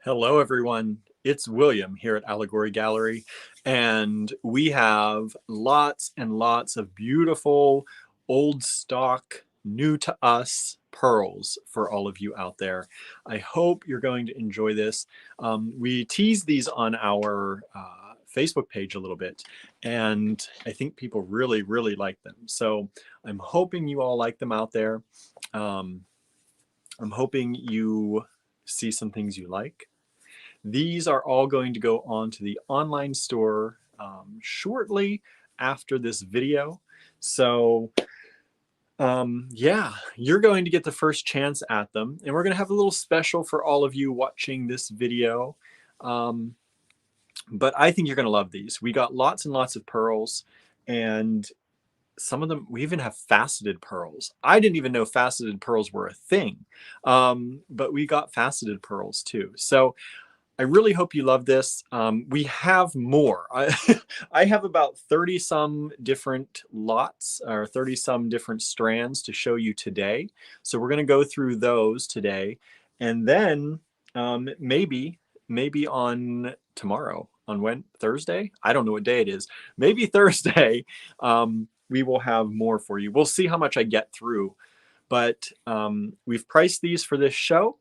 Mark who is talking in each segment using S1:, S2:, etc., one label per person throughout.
S1: Hello, everyone. It's William here at Allegory Gallery, and we have lots and lots of beautiful, old stock, new to us pearls for all of you out there. I hope you're going to enjoy this. We teased these on our Facebook page a little bit, and I think people really, really like them. So I'm hoping you all like them out there. I'm hoping you see some things you like. These are all going to go on to the online store shortly after this video. So yeah, you're going to get the first chance at them. And we're going to have a little special for all of you watching this video. But I think you're going to love these. We got lots and lots of pearls, and some of them, we even have faceted pearls. I didn't even know faceted pearls were a thing, but we got faceted pearls too. So I really hope you love this. We have more. I have about 30 some different lots or 30 some different strands to show you today. So we're going to go through those today. And then maybe on tomorrow, on Thursday? I don't know what day it is. Maybe Thursday, we will have more for you. We'll see how much I get through. But we've priced these for this show.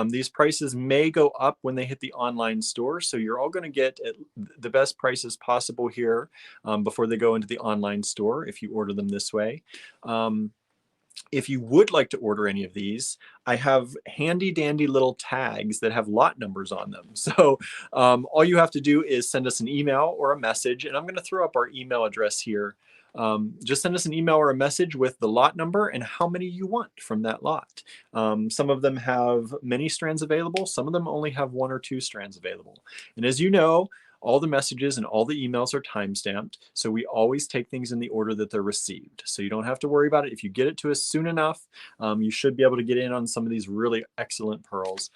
S1: These prices may go up when they hit the online store, so you're all going to get the best prices possible here before they go into the online store if you order them this way. If you would like to order any of these, I have handy dandy little tags that have lot numbers on them. So all you have to do is send us an email or a message, and I'm going to throw up our email address here. Just send us an email or a message with the lot number and how many you want from that lot. Some of them have many strands available. Some of them only have 1 or 2 strands available. And as you know, all the messages and all the emails are time-stamped, so we always take things in the order that they're received. So you don't have to worry about it. If you get it to us soon enough, you should be able to get in on some of these really excellent pearls.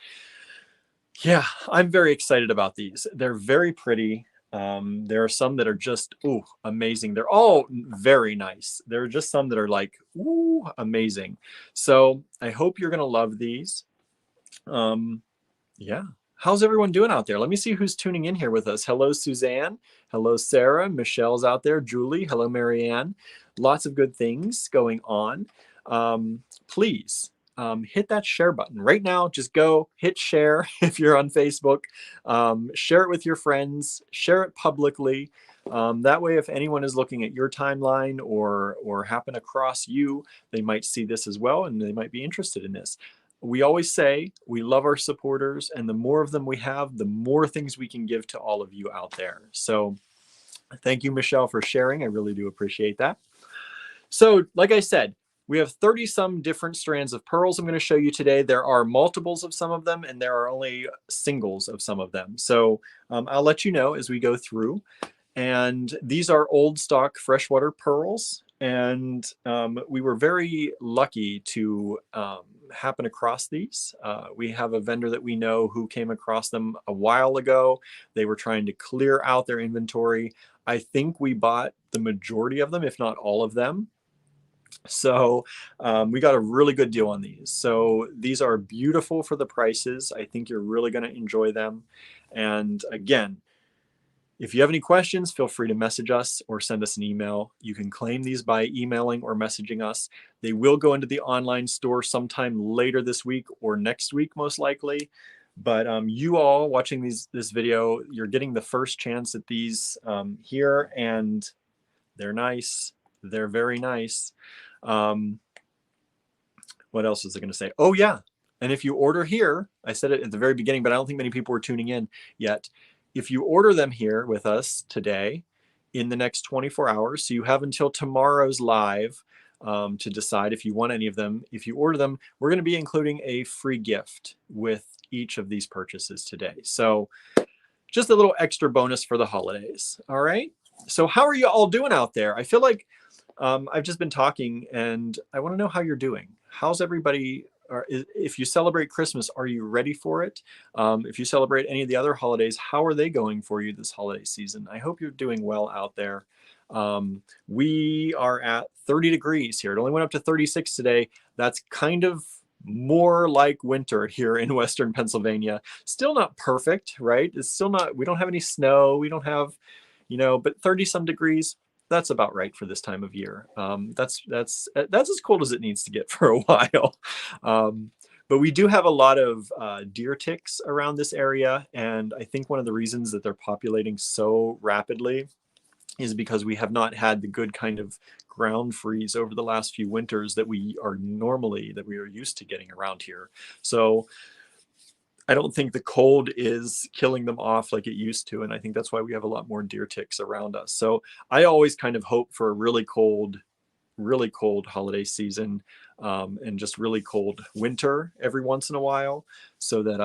S1: Yeah, I'm very excited about these. They're very pretty. There are some that are just, ooh, amazing. They're all very nice. There are just some that are like, ooh, amazing. So I hope you're going to love these. Yeah. How's everyone doing out there? Let me see who's tuning in here with us. Hello, Suzanne. Hello, Sarah. Michelle's out there. Julie. Hello, Marianne. Lots of good things going on. Please hit that share button right now. Just go hit share if you're on Facebook. Share it with your friends. Share it publicly. That way, if anyone is looking at your timeline or happen across you, they might see this as well, and they might be interested in this. We always say we love our supporters, and the more of them we have, the more things we can give to all of you out there. So thank you, Michelle, for sharing. I really do appreciate that. So like I said, we have 30 some different strands of pearls I'm going to show you today. There are multiples of some of them, and there are only singles of some of them. So I'll let you know as we go through. And these are old stock freshwater pearls. And we were very lucky to happen across these. We have a vendor that we know who came across them a while ago. They were trying to clear out their inventory. I think we bought the majority of them, if not all of them. So we got a really good deal on these. So these are beautiful for the prices. I think you're really going to enjoy them. And again, if you have any questions, feel free to message us or send us an email. You can claim these by emailing or messaging us. They will go into the online store sometime later this week or next week, most likely. But you all watching this video, you're getting the first chance at these here, and they're nice. They're very nice. What else is I going to say? Oh, yeah. And if you order here, I said it at the very beginning, but I don't think many people were tuning in yet. If you order them here with us today in the next 24 hours, so you have until tomorrow's live to decide if you want any of them. If you order them, we're going to be including a free gift with each of these purchases today. So just a little extra bonus for the holidays. All right. So how are you all doing out there? I feel like I've just been talking, and I want to know how you're doing. How's everybody? Or if you celebrate Christmas, are you ready for it? If you celebrate any of the other holidays, how are they going for you this holiday season? I hope you're doing well out there. We are at 30 degrees here. It only went up to 36 today. That's kind of more like winter here in Western Pennsylvania. Still not perfect, right? It's still not, we don't have any snow. We don't have, but 30 some degrees, that's about right for this time of year. That's as cold as it needs to get for a while. But we do have a lot of deer ticks around this area. And I think one of the reasons that they're populating so rapidly is because we have not had the good kind of ground freeze over the last few winters that we are used to getting around here. So I don't think the cold is killing them off like it used to. And I think that's why we have a lot more deer ticks around us. So I always kind of hope for a really cold holiday season, and just really cold winter every once in a while, so that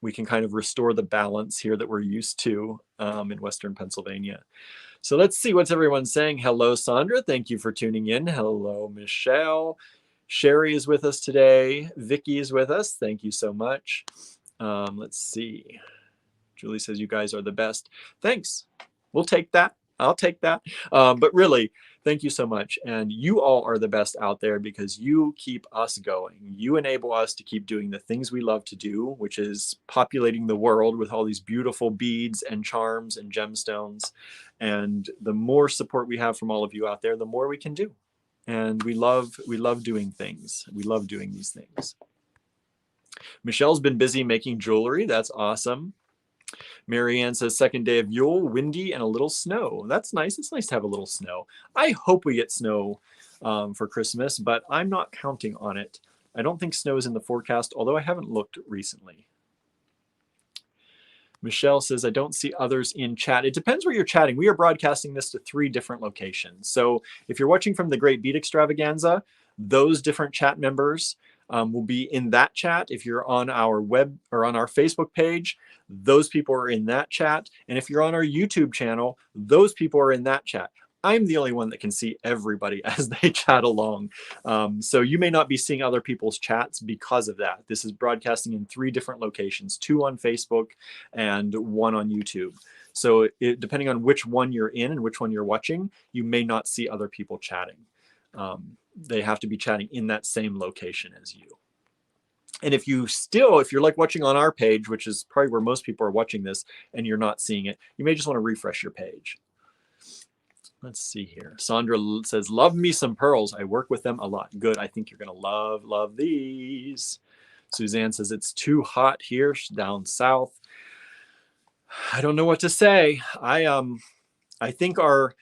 S1: we can kind of restore the balance here that we're used to in Western Pennsylvania. So let's see what's everyone saying. Hello, Sandra. Thank you for tuning in. Hello, Michelle. Sherry is with us today. Vicky is with us. Thank you so much. Let's see. Julie says you guys are the best. Thanks. We'll take that. I'll take that. But really, thank you so much. And you all are the best out there because you keep us going. You enable us to keep doing the things we love to do, which is populating the world with all these beautiful beads and charms and gemstones. And the more support we have from all of you out there, the more we can do. And we love doing things. We love doing these things. Michelle's been busy making jewelry. That's awesome. Marianne says, second day of Yule, windy and a little snow. That's nice. It's nice to have a little snow. I hope we get snow for Christmas, but I'm not counting on it. I don't think snow is in the forecast, although I haven't looked recently. Michelle says, I don't see others in chat. It depends where you're chatting. We are broadcasting this to 3 different locations. So if you're watching from the Great Bead Extravaganza, those different chat members will be in that chat. If you're on our web or on our Facebook page, those people are in that chat. And if you're on our YouTube channel, those people are in that chat. I'm the only one that can see everybody as they chat along. So you may not be seeing other people's chats because of that. This is broadcasting in 3 different locations, 2 on Facebook and 1 on YouTube. So depending on which one you're in and which one you're watching, you may not see other people chatting. They have to be chatting in that same location as you. And if you're like watching on our page, which is probably where most people are watching this, and you're not seeing it, you may just want to refresh your page. Let's see here. Sandra says, love me some pearls. I work with them a lot. Good. I think you're going to love these. Suzanne says, it's too hot here down south. I don't know what to say. I think our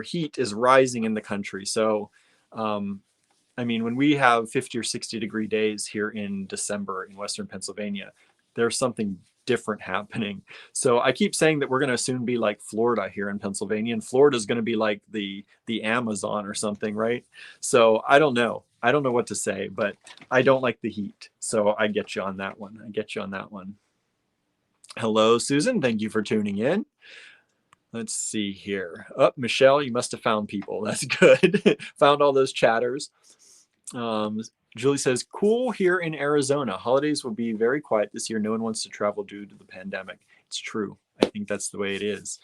S1: heat is rising in the country. So, I mean, when we have 50 or 60 degree days here in December in Western Pennsylvania, there's something different happening. So I keep saying that we're going to soon be like Florida here in Pennsylvania, and Florida is going to be like the Amazon or something, right? So I don't know what to say, but I don't like the heat. So I get you on that one. Hello, Susan. Thank you for tuning in. Let's see here. Oh, Michelle, you must have found people. That's good. Found all those chatters. Julie says, cool here in Arizona. Holidays will be very quiet this year. No one wants to travel due to the pandemic. It's true. I think that's the way it is.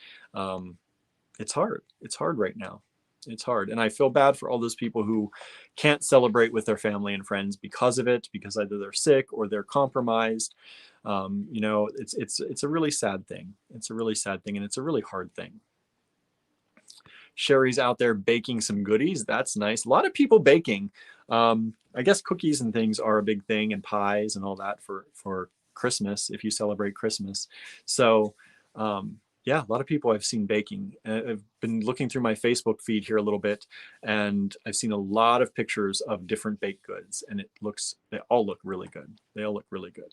S1: It's hard. It's hard right now. It's hard. And I feel bad for all those people who can't celebrate with their family and friends because of it, because either they're sick or they're compromised. It's a really sad thing. It's a really sad thing, and it's a really hard thing. Sherry's out there baking some goodies. That's nice. A lot of people baking. I guess cookies and things are a big thing, and pies and all that for Christmas, if you celebrate Christmas. So yeah, a lot of people I've seen baking. I've been looking through my Facebook feed here a little bit, and I've seen a lot of pictures of different baked goods, and they all look really good. They all look really good.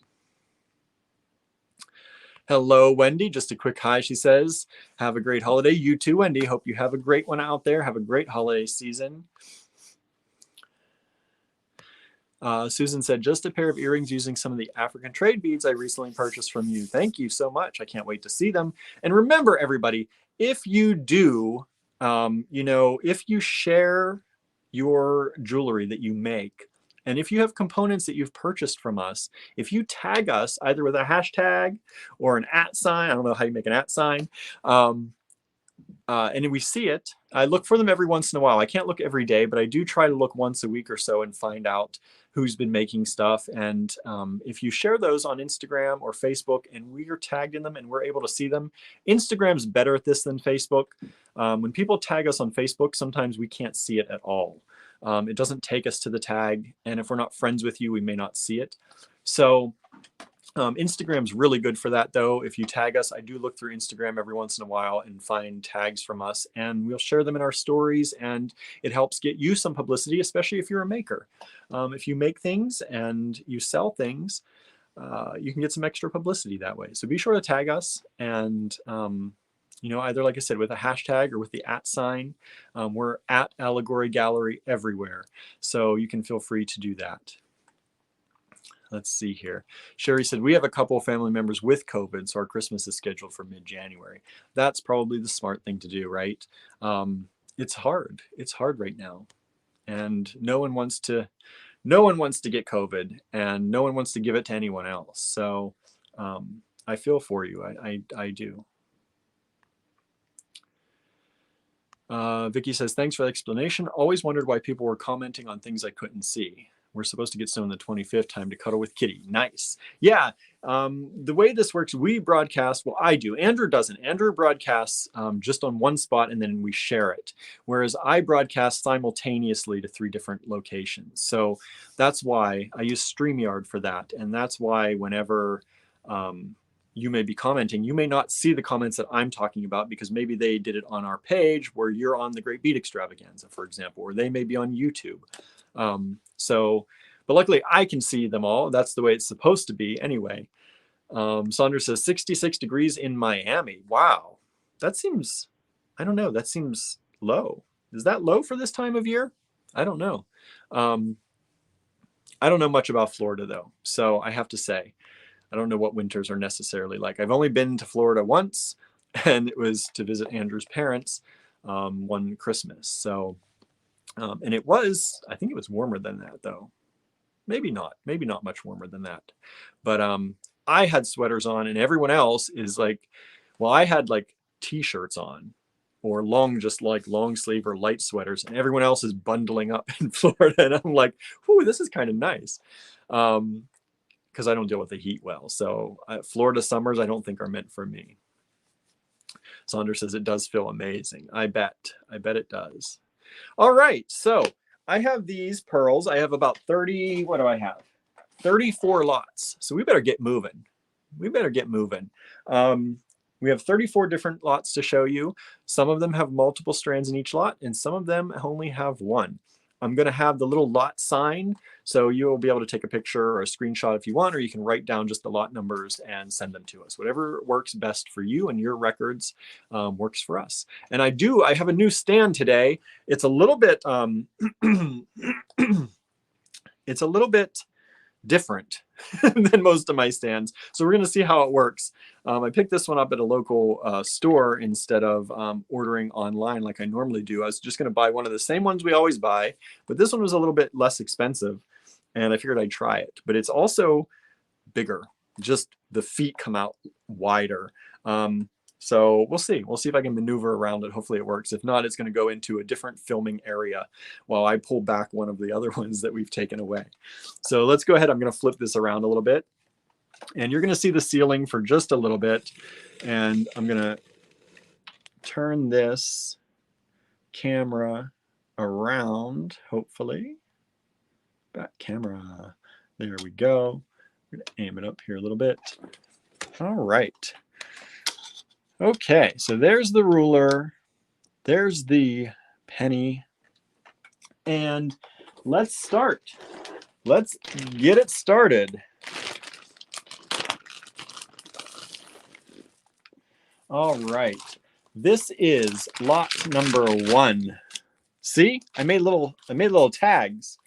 S1: Hello, Wendy. Just a quick hi, she says. Have a great holiday. You too, Wendy. Hope you have a great one out there. Have a great holiday season. Susan said, just a pair of earrings using some of the African trade beads I recently purchased from you. Thank you so much. I can't wait to see them. And remember, everybody, if you do, if you share your jewelry that you make, and if you have components that you've purchased from us, if you tag us either with a hashtag or an @ sign, I don't know how you make an @ sign, and we see it. I look for them every once in a while. I can't look every day, but I do try to look once a week or so and find out who's been making stuff. And if you share those on Instagram or Facebook and we are tagged in them and we're able to see them, Instagram's better at this than Facebook. When people tag us on Facebook, sometimes we can't see it at all. It doesn't take us to the tag. And if we're not friends with you, we may not see it. So Instagram's really good for that, though. If you tag us, I do look through Instagram every once in a while and find tags from us, and we'll share them in our stories, and it helps get you some publicity, especially if you're a maker. If you make things and you sell things, you can get some extra publicity that way. So be sure to tag us, and you know, either, like I said, with a hashtag or with the @ sign. We're at Allegory Gallery everywhere, so you can feel free to do that. Let's see here. Sherry said, we have a couple of family members with COVID, so our Christmas is scheduled for mid-January. That's probably the smart thing to do, right? It's hard. It's hard right now. And no one wants to get COVID, and no one wants to give it to anyone else. So I feel for you. I do. Vicky says, thanks for the explanation. Always wondered why people were commenting on things I couldn't see. We're supposed to get snow on the 25th, time to cuddle with Kitty. Nice. Yeah, the way this works, we broadcast, well, I do. Andrew doesn't. Andrew broadcasts just on one spot and then we share it. Whereas I broadcast simultaneously to 3 different locations. So that's why I use StreamYard for that. And that's why whenever you may be commenting, you may not see the comments that I'm talking about because maybe they did it on our page where you're on the Great Beat Extravaganza, for example, or they may be on YouTube. But luckily I can see them all. That's the way it's supposed to be anyway. Saunders says 66 degrees in Miami. Wow. That seems, I don't know. That seems low. Is that low for this time of year? I don't know. I don't know much about Florida though. So I have to say, I don't know what winters are necessarily like. I've only been to Florida once, and it was to visit Andrew's parents one Christmas. So, and it was, I think it was warmer than that though. Maybe not much warmer than that. But I had sweaters on and everyone else is like, well, I had like t-shirts on or just long sleeve or light sweaters, and everyone else is bundling up in Florida. And I'm like, whoo, this is kind of nice. Because I don't deal with the heat well. So Florida summers, I don't think are meant for me. Saunders says it does feel amazing. I bet it does. All right, so I have these pearls. I have about 30, what do I have? 34 lots. So we better get moving. We have 34 different lots to show you. Some of them have multiple strands in each lot, and some of them only have one. I'm going to have the little lot sign, so you'll be able to take a picture or a screenshot if you want, or you can write down just the lot numbers and send them to us. Whatever works best for you and your records works for us. And I have a new stand today. It's a little bit, it's a little bit different than most of my stands. So we're going to see how it works. I picked this one up at a local store instead of ordering online like I normally do. I was just going to buy one of the same ones we always buy, but this one was a little bit less expensive, and I figured I'd try it. But it's also bigger. Just the feet come out wider. So we'll see. We'll see if I can maneuver around it. Hopefully it works. If not, it's going to go into a different filming area while I pull back one of the other ones that we've taken away. So let's go ahead. I'm going to flip this around a little bit. And you're going to see the ceiling for just a little bit. And I'm going to turn this camera around, hopefully. Back camera. There we go. I'm going to aim it up here a little bit. All right. Okay, so there's the ruler, there's the penny, and let's start. Let's get it started. All right, this is lot number 1. See, I made little tags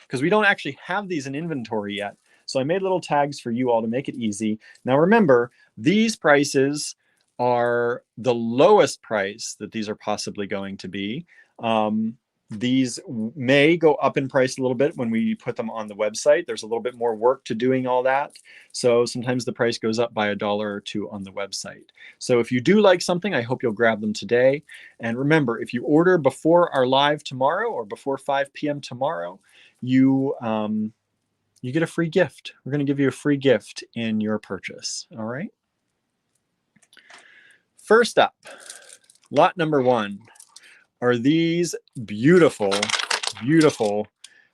S1: because we don't actually have these in inventory yet. So I made little tags for you all to make it easy. Now remember, these prices are the lowest price that these are possibly going to be. These may go up in price a little bit when we put them on the website. There's a little bit more work to doing all that. So sometimes the price goes up by $1 or $2 on the website. So if you do like something, I hope you'll grab them today. And remember, if you order before our live tomorrow or before 5 p.m. tomorrow, you get a free gift. We're going to give you a free gift in your purchase. All right. First up, lot number 1 are these beautiful, beautiful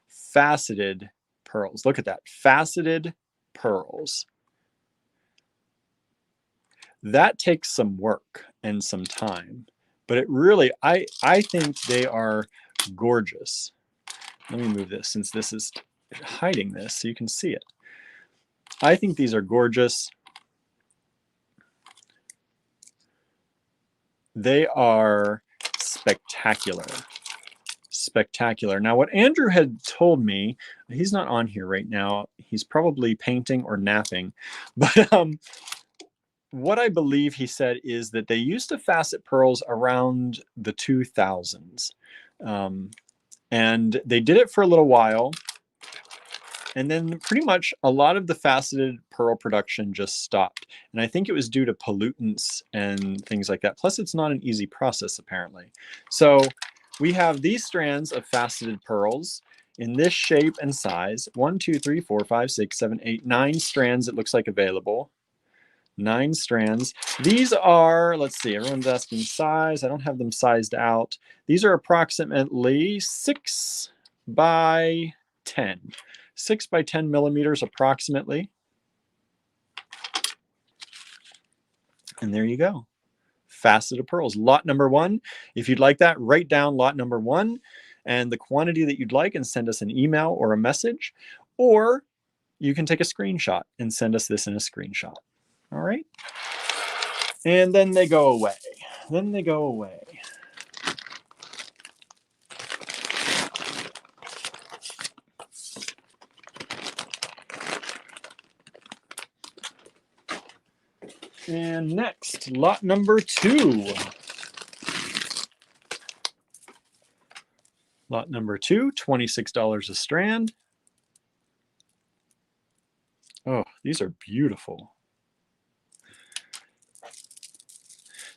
S1: faceted pearls. Look at that, faceted pearls. That takes some work and some time, but it really, I think they are gorgeous. Let me move this since this is hiding this so you can see it. I think these are gorgeous. They are spectacular. Spectacular. Now, what Andrew had told me, he's not on here right now. He's probably painting or napping. But what I believe he said is that they used to facet pearls around the 2000s. And they did it for a little while. And then pretty much a lot of the faceted pearl production just stopped. And I think it was due to pollutants and things like that. Plus, it's not an easy process, apparently. So we have these strands of faceted pearls in this shape and size. 1, 2, 3, 4, 5, 6, 7, 8, 9 strands it looks like available. 9 strands. These are, let's see, everyone's asking size. I don't have them sized out. These are approximately 6 by 10. 6 by 10 millimeters approximately. And there you go. Faceted pearls. Lot number 1. If you'd like that, write down lot number 1 and the quantity that you'd like and send us an email or a message. Or you can take a screenshot and send us this in a screenshot. All right. And then they go away. Then they go away. And next, lot number 2. Lot number 2, $26 a strand. Oh, these are beautiful.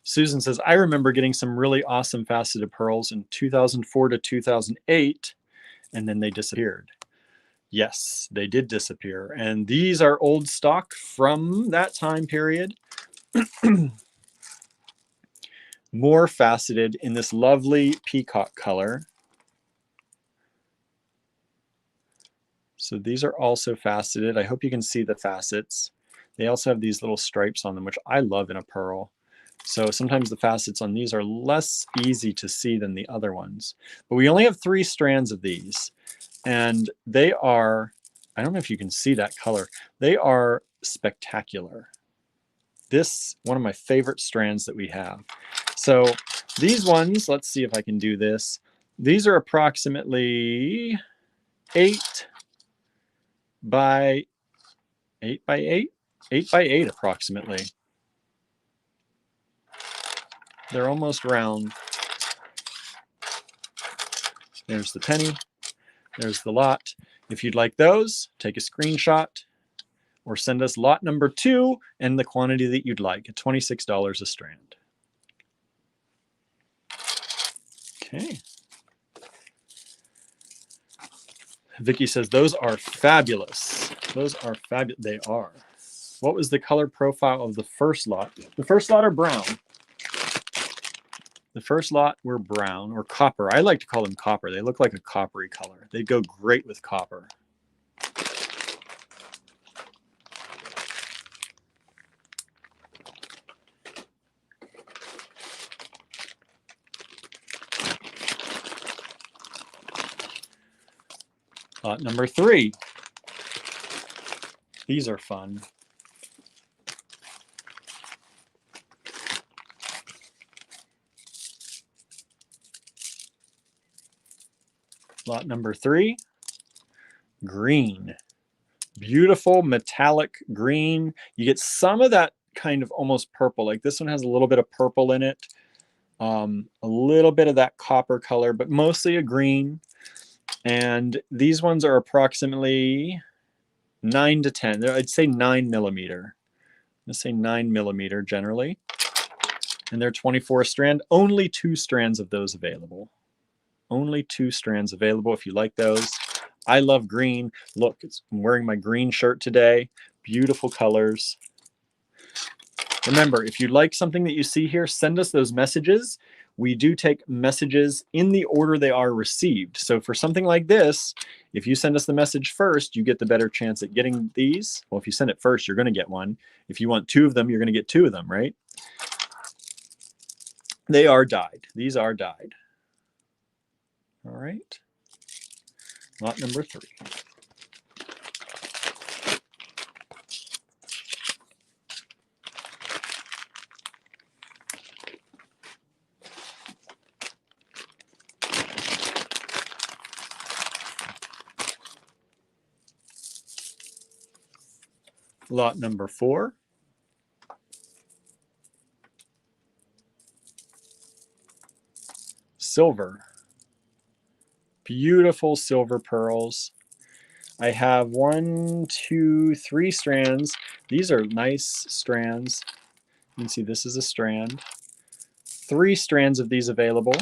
S1: Susan says, I remember getting some really awesome faceted pearls in 2004 to 2008, and then they disappeared. Yes, they did disappear. And these are old stock from that time period. More faceted in this lovely peacock color. So these are also faceted. I hope you can see the facets. They also have these little stripes on them, which I love in a pearl. So sometimes the facets on these are less easy to see than the other ones. But we only have 3 strands of these. And they are, I don't know if you can see that color. They are spectacular. This, one of my favorite strands that we have. So these ones, let's see if I can do this. These are approximately 8 by 8 by 8? 8 by 8 approximately. They're almost round. There's the penny. There's the lot. If you'd like those, take a screenshot or send us lot number 2 and the quantity that you'd like at $26 a strand. Okay. Vicky says, those are fabulous. Those are fabulous. They are. What was the color profile of the first lot? The first lot are brown. The first lot were brown or copper. I like to call them copper. They look like a coppery color. They go great with copper. Lot number 3. These are fun. Lot number 3, green. Beautiful metallic green. You get some of that kind of almost purple. Like this one has a little bit of purple in it. A little bit of that copper color, but mostly a green. And these ones are approximately 9 to 10. I'd say 9 millimeter. Let's say 9 millimeter generally. And they're 24 strand. Only 2 strands of those available. Only 2 strands available if you like those. I love green. Look, I'm wearing my green shirt today. Beautiful colors. Remember, if you like something that you see here, send us those messages. We do take messages in the order they are received. So for something like this, if you send us the message first, you get the better chance at getting these. Well, if you send it first, you're going to get one. If you want 2 of them, you're going to get 2 of them, right? They are dyed. These are dyed. All right. Lot number 3. Lot number 4. Silver. Beautiful silver pearls. I have 1, 2, 3 strands. These are nice strands. You can see this is a strand. 3 strands of these available.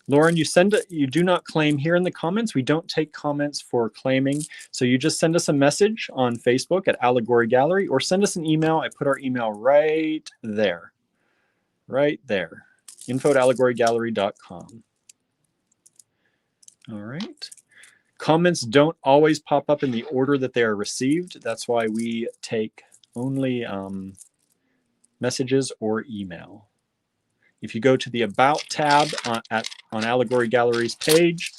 S1: Lauren, you do not claim here in the comments. We don't take comments for claiming. So you just send us a message on Facebook at Allegory Gallery or send us an email. I put our email right there. Right there. info@allegorygallery.com. All right. Comments don't always pop up in the order that they are received. That's why we take only messages or email. If you go to the About tab on Allegory Gallery's page,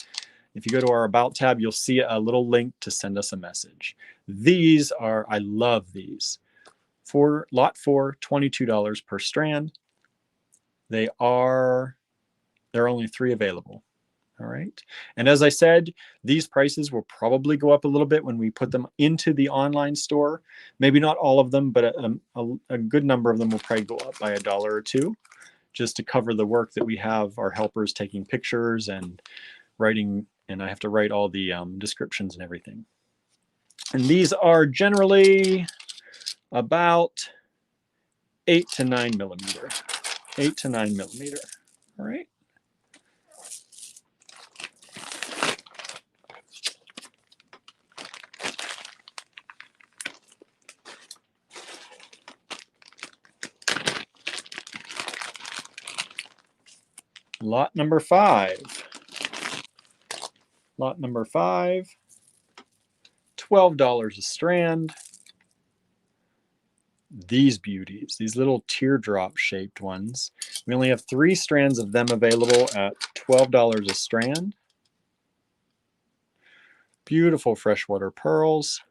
S1: if you go to our About tab, you'll see a little link to send us a message. These are, I love these. For lot 4, $22 per strand. There are only 3 available. All right. And as I said, these prices will probably go up a little bit when we put them into the online store. Maybe not all of them, but a good number of them will probably go up by $1 or $2, just to cover the work that we have our helpers taking pictures and writing, and I have to write all the descriptions and everything. And these are generally about 8 to 9 millimeter. 8 to 9 millimeter. All right. Lot number 5. Lot number 5, $12 a strand. These beauties, these little teardrop shaped ones. We only have 3 strands of them available at $12 a strand. Beautiful freshwater pearls.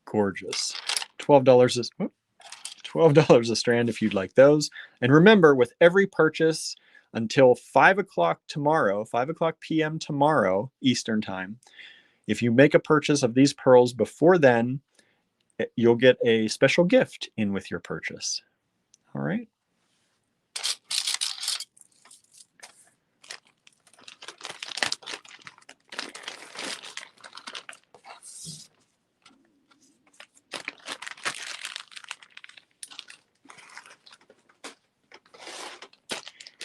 S1: Gorgeous. $12 a strand if you'd like those. And remember, with every purchase until 5 o'clock tomorrow, 5 o'clock p.m. tomorrow, Eastern time, if you make a purchase of these pearls before then, you'll get a special gift in with your purchase. All right.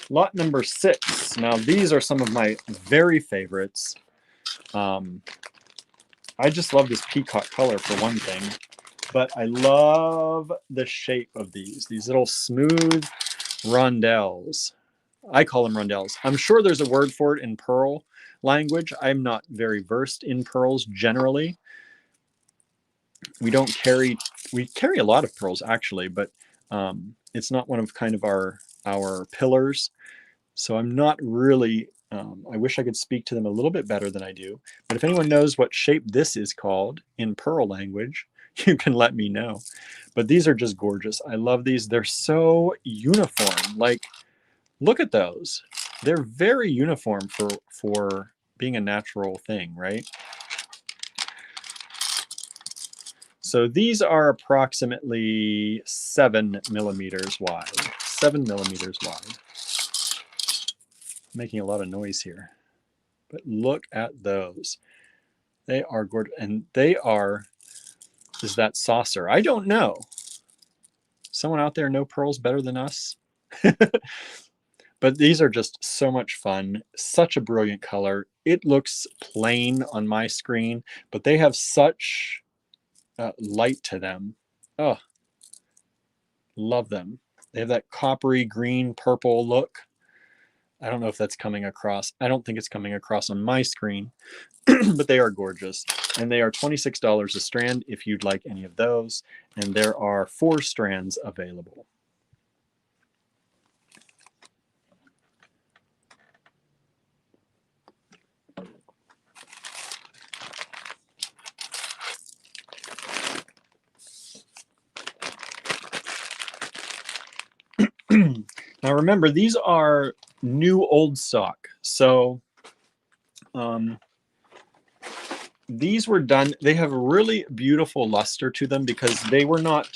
S1: Lot number 6. Now, these are some of my very favorites. I just love this peacock color for one thing, but I love the shape of these little smooth rondelles. I call them rondelles. I'm sure there's a word for it in pearl language. I'm not very versed in pearls generally. We carry a lot of pearls actually, but it's not one of kind of our pillars. So I'm not really, I wish I could speak to them a little bit better than I do. But if anyone knows what shape this is called in pearl language, you can let me know. But these are just gorgeous. I love these. They're so uniform. Like, look at those. They're very uniform for being a natural thing, right? So these are approximately 7 millimeters wide. 7 millimeters wide. Making a lot of noise here. But look at those. They are gorgeous. And they are, is that saucer? I don't know. Someone out there know pearls better than us? But these are just so much fun. Such a brilliant color. It looks plain on my screen, but they have such light to them. Oh, love them. They have that coppery green purple look. I don't know if that's coming across. I don't think it's coming across on my screen, but they are gorgeous. And they are $26 a strand if you'd like any of those. And there are 4 strands available. Now remember, these are new old stock. So these were done, they have a really beautiful luster to them because they were not,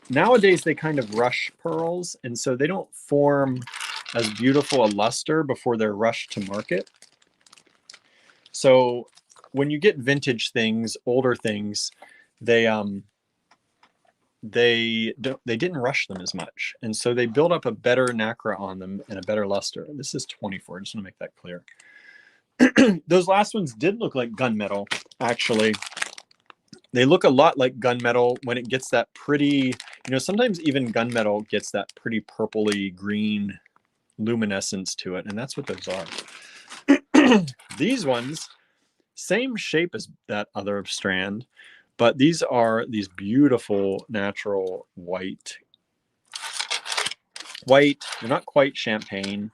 S1: nowadays they kind of rush pearls, and so they don't form as beautiful a luster before they're rushed to market. So when you get vintage things, older things, they didn't rush them as much, and so they build up a better nacre on them and a better luster. This is 24. I just want to make that clear. Those last ones did look like gunmetal, actually. They look a lot like gunmetal when it gets that pretty, you know, sometimes even gunmetal gets that pretty purpley green luminescence to it, and that's what those are. These ones, same shape as that other strand, but these are these beautiful natural white. They're not quite champagne.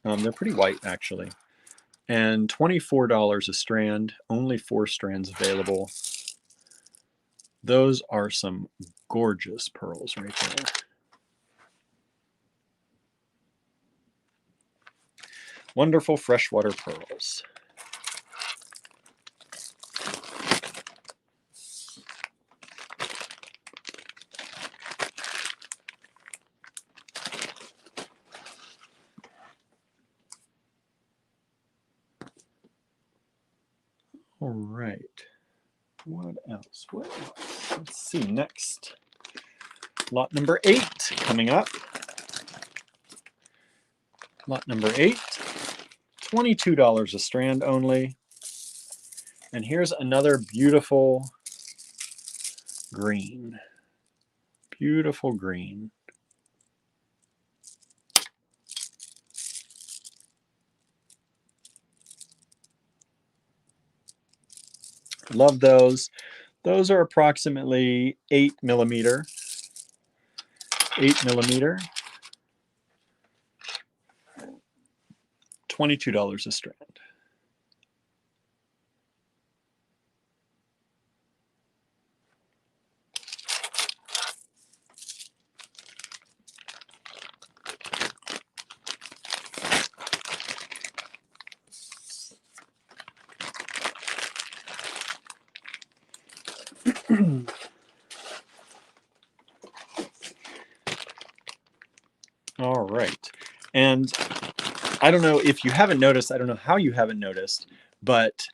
S1: They're pretty white, actually. And $24 a strand, only 4 strands available. Those are some gorgeous pearls right there. Wonderful freshwater pearls. All right. What else? What else? Let's see. Next. Lot number 8 coming up. Lot number 8. $22 a strand only. And here's another beautiful green. Beautiful green. Love those. Those are approximately 8 millimeter. 8 millimeter. $22 a strand. All right. And I don't know if you haven't noticed, I don't know how you haven't noticed, but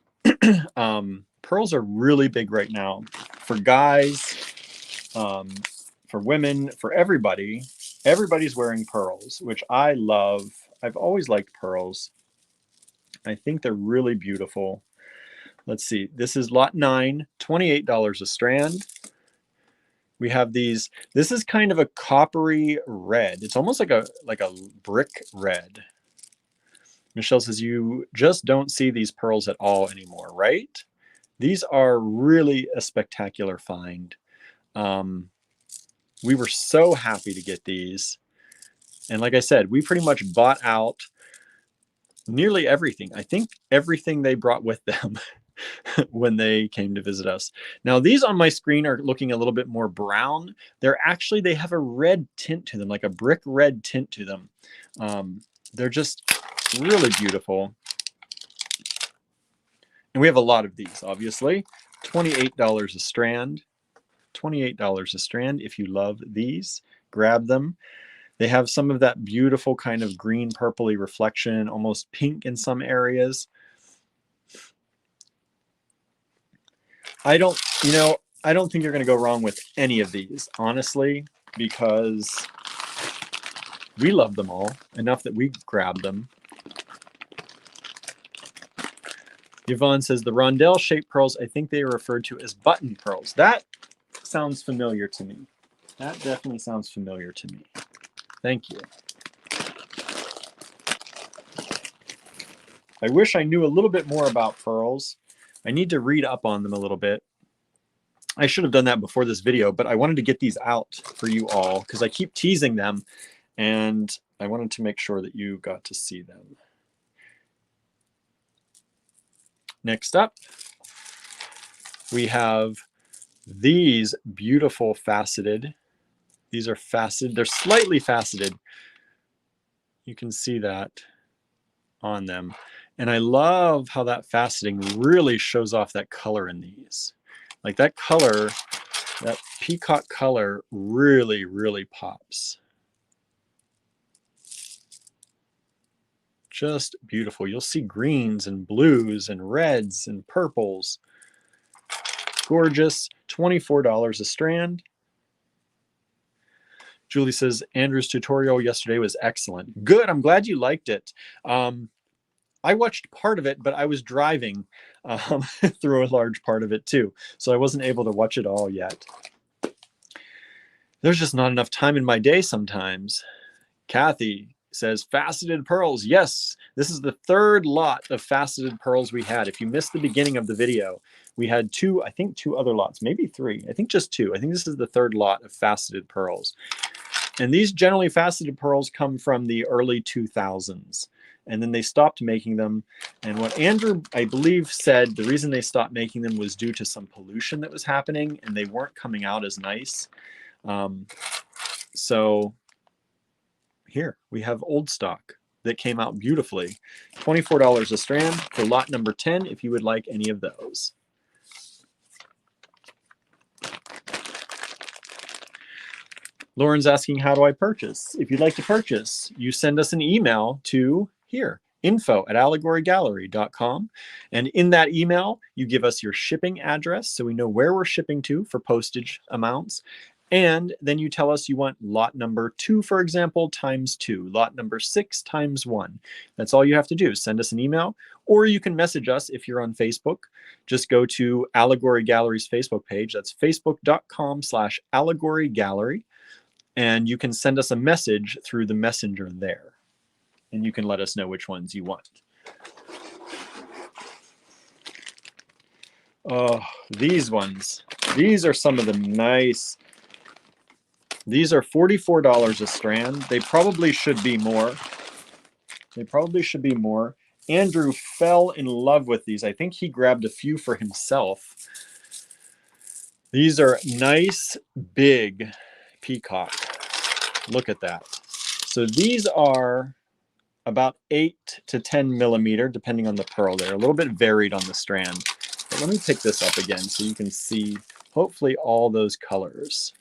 S1: pearls are really big right now for guys, for women, for everybody. Everybody's wearing pearls, which I love. I've always liked pearls. I think they're really beautiful. Let's see. This is lot 9, $28 a strand. We have these. This is kind of a coppery red. It's almost like a brick red. Michelle says, you just don't see these pearls at all anymore, right? These are really a spectacular find. We were so happy to get these. And like I said, we pretty much bought out nearly everything. I think everything they brought with them when they came to visit us. Now, these on my screen are looking a little bit more brown. They have a red tint to them, like a brick red tint to them. They're just really beautiful. And we have a lot of these, obviously. $28 a strand. $28 a strand. If you love these, grab them. They have some of that beautiful kind of green purpley reflection, almost pink in some areas. I don't think you're going to go wrong with any of these, honestly, because we love them all enough that we grabbed them. Yvonne says the rondelle-shaped pearls, I think they are referred to as button pearls. That sounds familiar to me. That definitely sounds familiar to me. Thank you. I wish I knew a little bit more about pearls. I need to read up on them a little bit. I should have done that before this video, but I wanted to get these out for you all because I keep teasing them, and I wanted to make sure that you got to see them. Next up, we have these beautiful faceted. These are faceted. They're slightly faceted. You can see that on them. And I love how that faceting really shows off that color in these. Like that color, that peacock color really, really pops. Just beautiful. You'll see greens and blues and reds and purples. Gorgeous. $24 a strand. Julie says, Andrew's tutorial yesterday was excellent. Good. I'm glad you liked it. I watched part of it, but I was driving through a large part of it too. So I wasn't able to watch it all yet. There's just not enough time in my day sometimes. Kathy says, faceted pearls. Yes, this is the third lot of faceted pearls we had. If you missed the beginning of the video, we had two, I think two other lots, maybe three. I think just two. I think this is the third lot of faceted pearls. And these generally faceted pearls come from the early 2000s. And then they stopped making them. And what Andrew, I believe, said the reason they stopped making them was due to some pollution that was happening and they weren't coming out as nice. So here we have old stock that came out beautifully. $24 a strand for lot number 10 if you would like any of those. Lauren's asking, how do I purchase? If you'd like to purchase, you send us an email to here, info@allegorygallery.com. And in that email, you give us your shipping address so we know where we're shipping to for postage amounts. And then you tell us you want lot number 2, for example, times 2, lot number 6 times 1. That's all you have to do. Send us an email, or you can message us if you're on Facebook. Just go to Allegory Gallery's Facebook page. That's facebook.com/allegorygallery. And you can send us a message through the messenger there. And you can let us know which ones you want. Oh, these ones. These are some of the nice. These are $44 a strand. They probably should be more. They probably should be more. Andrew fell in love with these. I think he grabbed a few for himself. These are nice, big peacock. Look at that. So these are about 8 to 10 millimeter, depending on the pearl. They're a little bit varied on the strand. But let me pick this up again so you can see, hopefully, all those colors.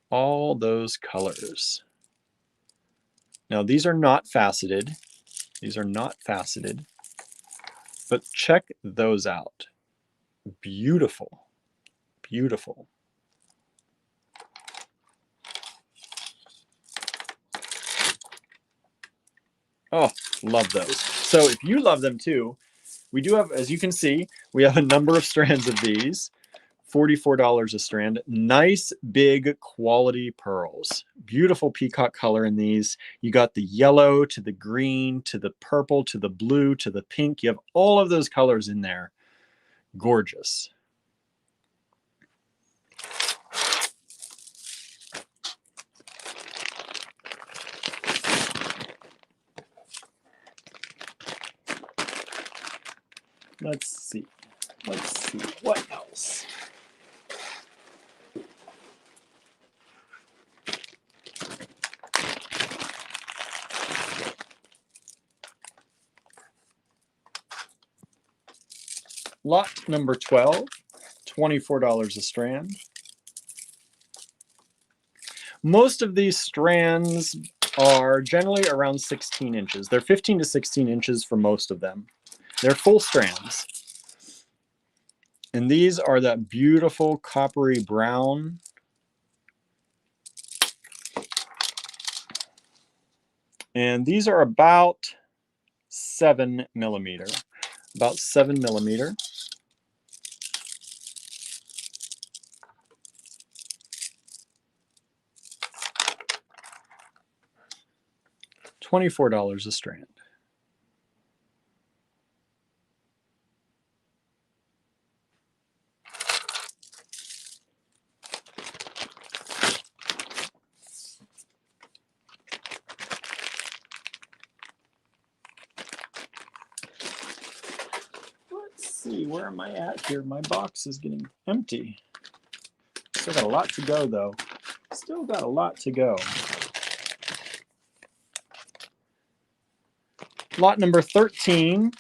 S1: All those colors. Now, these are not faceted. These are not faceted. But check those out. Beautiful. Beautiful. Oh, love those. So if you love them too, we do have, as you can see, we have a number of strands of these. $44 a strand. Nice, big, quality pearls. Beautiful peacock color in these. You got the yellow to the green to the purple to the blue to the pink. You have all of those colors in there. Gorgeous. Let's see. Let's see. What else? Lot number 12, $24 a strand. Most of these strands are generally around 16 inches. They're 15 to 16 inches for most of them. They're full strands. And these are that beautiful coppery brown. And these are about 7 millimeter. About 7 millimeter. $24 a strand. Let's see, where am I at here? My box is getting empty. Still got a lot to go, though. Still got a lot to go. Lot number 13.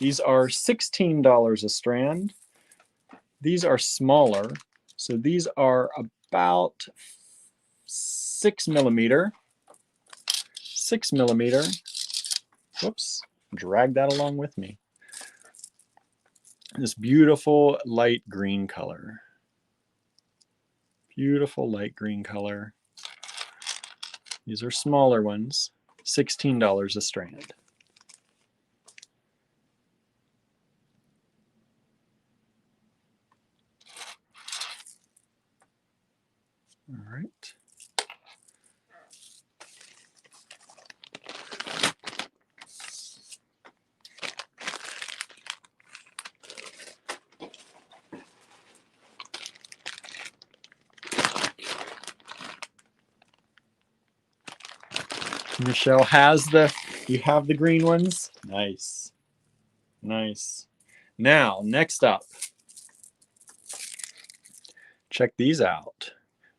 S1: These are $16 a strand. These are smaller. So these are about 6 millimeter. 6 millimeter. Whoops, drag that along with me. This beautiful light green color. Beautiful light green color. These are smaller ones. $16 a strand. All right. Michelle has you have the green ones? Nice. Nice. Now, next up, check these out.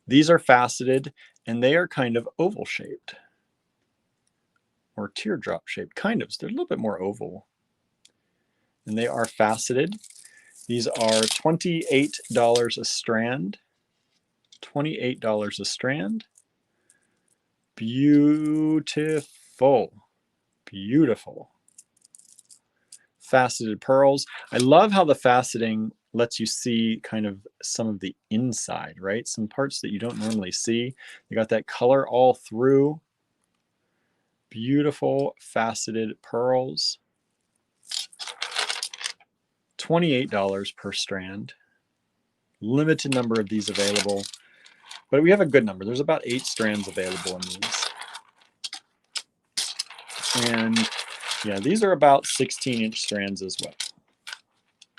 S1: These are faceted and they are kind of oval shaped or teardrop shaped, kind of. They're a little bit more oval. And they are faceted. These are $28 a strand. $28 a strand. Beautiful. Beautiful. Faceted pearls. I love how the faceting lets you see kind of some of the inside, right? Some parts that you don't normally see. You got that color all through. Beautiful faceted pearls. $28 per strand. Limited number of these available, but we have a good number. There's about 8 strands available in these. And yeah, these are about 16-inch strands as well.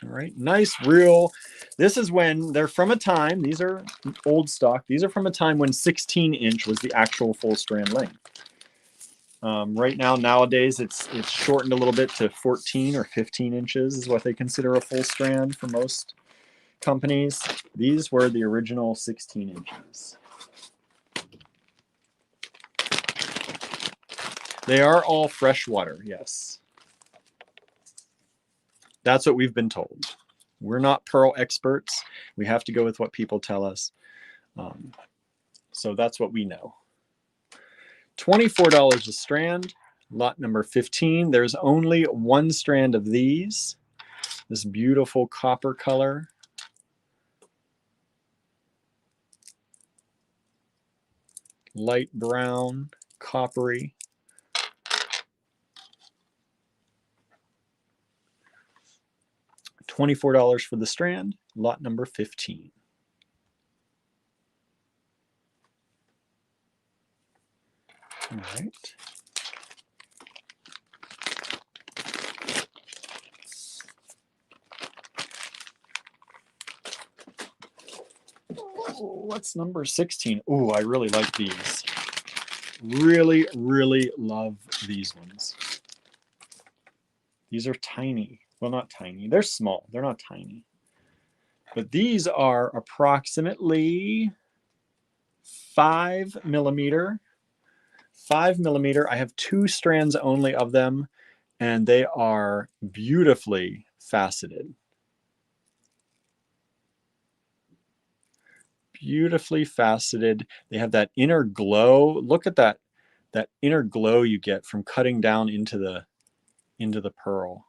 S1: All right, nice, real. This is when they're from a time, these are old stock. These are from a time when 16-inch was the actual full strand length. Right now, nowadays, it's shortened a little bit to 14 or 15 inches is what they consider a full strand for most companies. These were the original 16 inches. They are all freshwater, yes. That's what we've been told. We're not pearl experts. We have to go with what people tell us. So that's what we know. $24 a strand, lot number 15. There's only 1 strand of these. This beautiful copper color. Light brown, coppery. $24 for the strand, lot number 15. All right. Oh, what's number 16? Oh, I really like these. Really, really love these ones. These are tiny. Well, not tiny. They're small. They're not tiny. But these are approximately 5 millimeter. 5 millimeter. I have 2 strands only of them, and they are beautifully faceted. beautifully faceted. They have that inner glow. Look at that inner glow you get from cutting down into the pearl.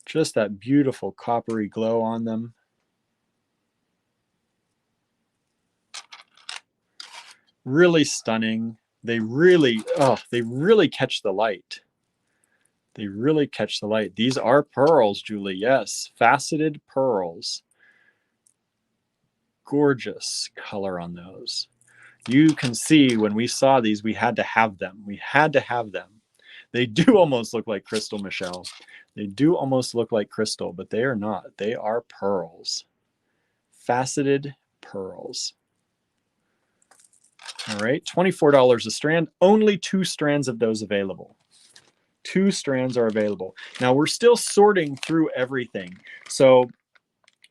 S1: Just that beautiful coppery glow on them. Really stunning. They really catch the light. They really catch the light. These are pearls, Julie. Yes, faceted pearls. Gorgeous color on those. You can see when we saw these, we had to have them. We had to have them. They do almost look like crystal, Michelle. They do almost look like crystal, but they are not. They are pearls. Faceted pearls. All right, $24 a strand. Only 2 strands of those available. 2 strands are available. Now we're still sorting through everything. So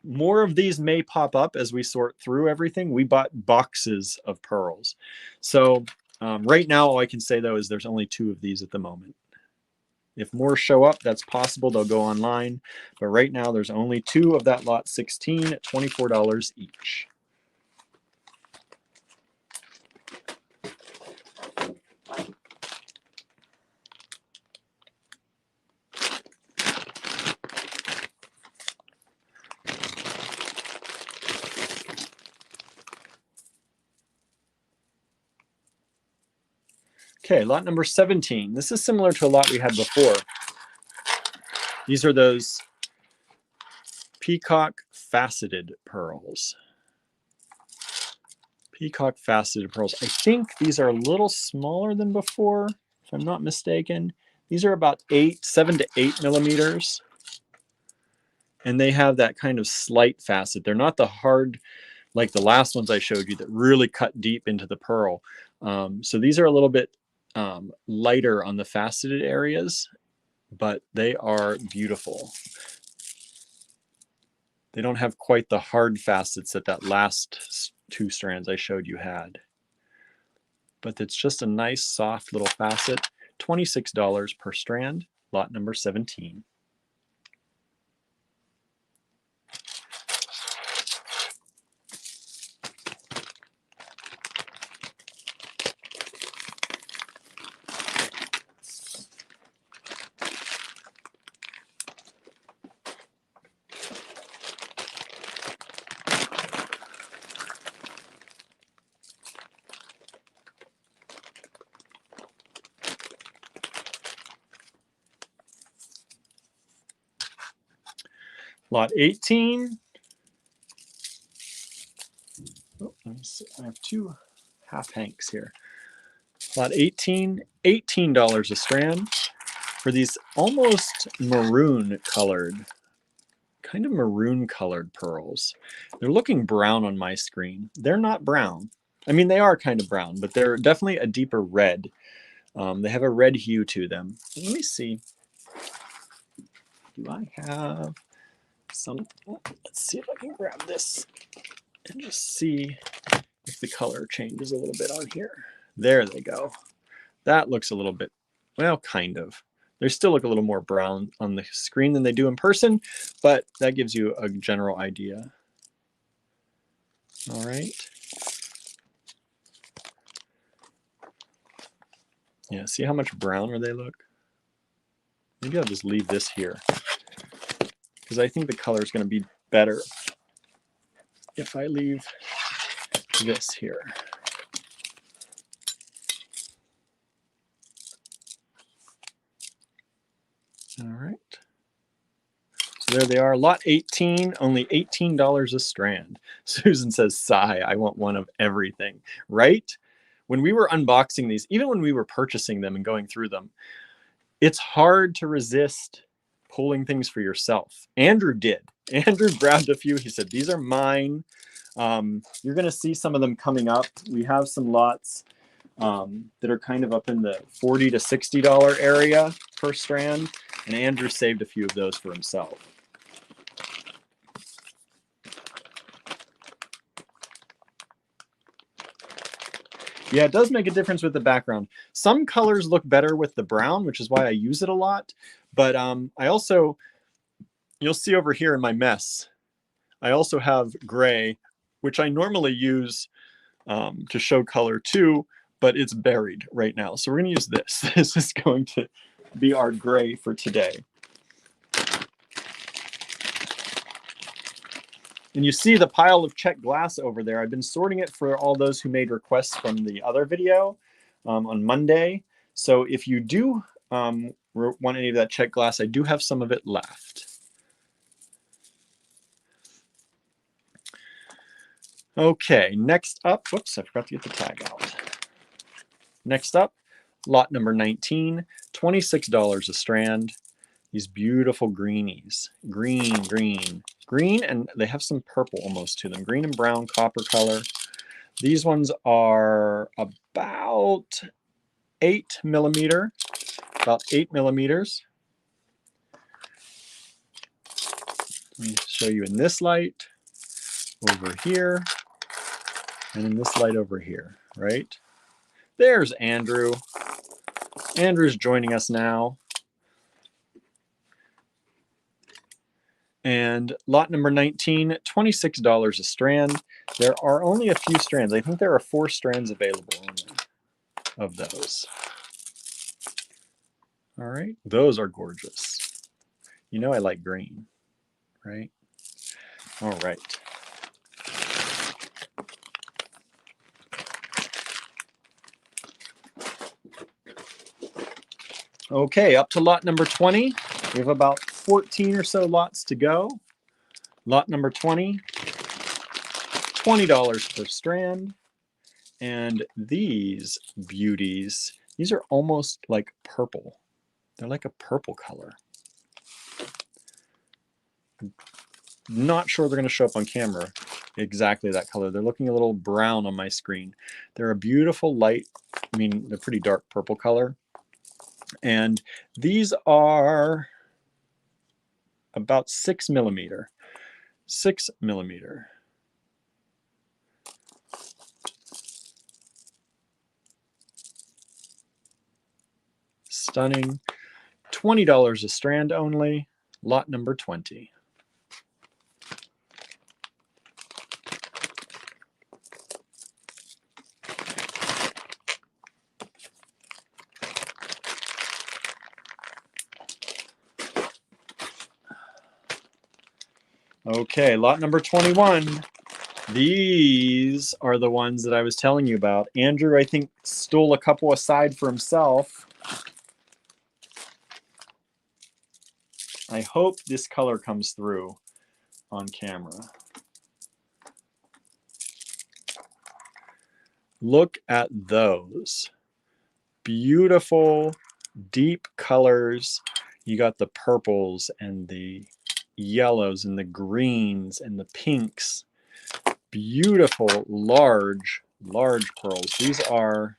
S1: more of these may pop up as we sort through everything. We bought boxes of pearls. So right now, all I can say though is there's only 2 of these at the moment. If more show up, that's possible. They'll go online. But right now, there's only 2 of that lot 16 at $24 each. Okay, lot number 17. This is similar to a lot we had before. These are those peacock faceted pearls. Peacock faceted pearls. I think these are a little smaller than before, if I'm not mistaken. These are about 7 to 8 millimeters. And they have that kind of slight facet. They're not the hard, like the last ones I showed you that really cut deep into the pearl. So these are a little bit lighter on the faceted areas, but they are beautiful. They don't have quite the hard facets that last 2 strands I showed you had. But it's just a nice, soft little facet. $26 per strand, lot number 17. Lot 18. Oh, let me see. I have 2 half hanks here. Lot 18, $18 a strand for these almost maroon colored, kind of maroon colored pearls. They're looking brown on my screen. They're not brown. I mean, they are kind of brown, but they're definitely a deeper red. They have a red hue to them. Let me see. Do I have some? Let's see if I can grab this and just see if the color changes a little bit on here. There they go. That looks a little bit, well, kind of. They still look a little more brown on the screen than they do in person, but that gives you a general idea. All right. Yeah, see how much browner they look? Maybe I'll just leave this here because I think the color is going to be better if I leave this here. All right. So there they are. Lot 18, only $18 a strand. Susan says, sigh, I want one of everything. Right? When we were unboxing these, even when we were purchasing them and going through them, it's hard to resist pulling things for yourself. Andrew did. Andrew grabbed a few. He said, these are mine. You're going to see some of them coming up. We have some lots that are kind of up in the $40 to $60 area per strand. And Andrew saved a few of those for himself. Yeah, it does make a difference with the background. Some colors look better with the brown, which is why I use it a lot. But I also, you'll see over here in my mess, I also have gray, which I normally use to show color too, but it's buried right now. So we're going to use this. This is going to be our gray for today. And you see the pile of checked glass over there. I've been sorting it for all those who made requests from the other video on Monday. So if you do want any of that checked glass, I do have some of it left. Okay, next up, whoops, I forgot to get the tag out. Next up, lot number 19, $26 a strand. These beautiful greenies, green, and they have some purple almost to them. Green and brown copper color. These ones are about 8 millimeter, about 8 millimeters. Let me show you in this light, over here, and in this light over here, right? There's Andrew. Andrew's joining us now. And lot number 19, $26 a strand. There are only a few strands. I think there are 4 strands available only of those. All right, those are gorgeous. You know I like green, right? All right. Okay, up to lot number 20. We have about 14 or so lots to go. Lot number 20, $20 per strand. And these beauties, these are almost like purple. They're like a purple color. Not sure they're going to show up on camera exactly that color. They're looking a little brown on my screen. They're a beautiful light, I mean, they're pretty dark purple color. And these are about 6 millimeter. 6 millimeter. Stunning. $20 a strand only. Lot number 20. Okay, lot number 21. These are the ones that I was telling you about. Andrew, I think, stole a couple aside for himself. I hope this color comes through on camera. Look at those. Beautiful, deep colors. You got the purples and the yellows and the greens and the pinks. Beautiful, large pearls. These are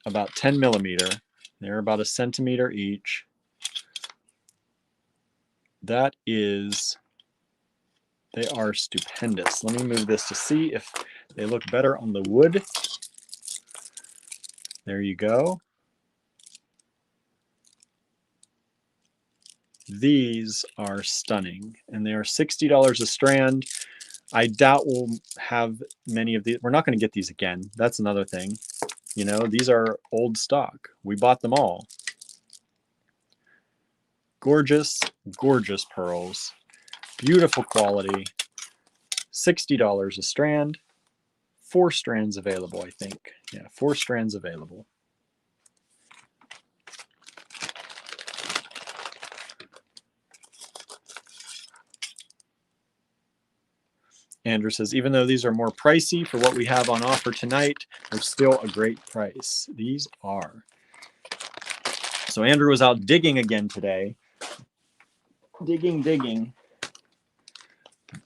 S1: about 10 millimeter. They're about 1 centimeter each. That is, they are stupendous. Let me move this to see if they look better on the wood. There you go. These are stunning, and they are $60 a strand. I doubt we'll have many of these. We're not going to get these again. That's another thing. You know, these are old stock. We bought them all. Gorgeous, gorgeous pearls. Beautiful quality. $60 a strand. 4 strands available, I think. Yeah, 4 strands available. Andrew says, even though these are more pricey for what we have on offer tonight, they're still a great price. These are. So Andrew was out digging again today. Digging.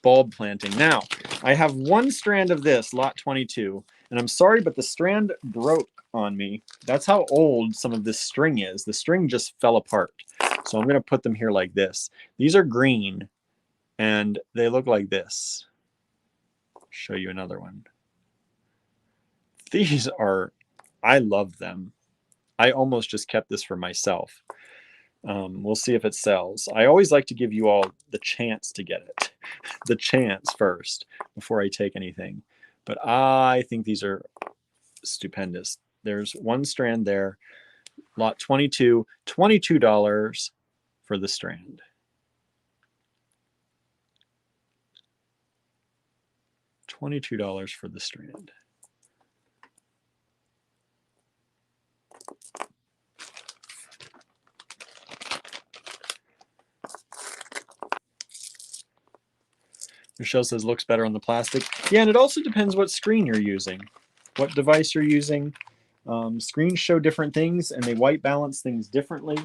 S1: Bulb planting. Now, I have 1 strand of this, lot 22, and I'm sorry, but the strand broke on me. That's how old some of this string is. The string just fell apart. So I'm going to put them here like this. These are green, and they look like this. Show you another one. These are, I love them. I almost just kept this for myself. We'll see if it sells. I always like to give you all the chance to get it, the chance first before I take anything. But I think these are stupendous. There's one strand there, lot 22, $22 for the strand. $22 for the strand. Michelle says looks better on the plastic. Yeah, and it also depends what screen you're using, what device you're using. Screens show different things and they white balance things differently.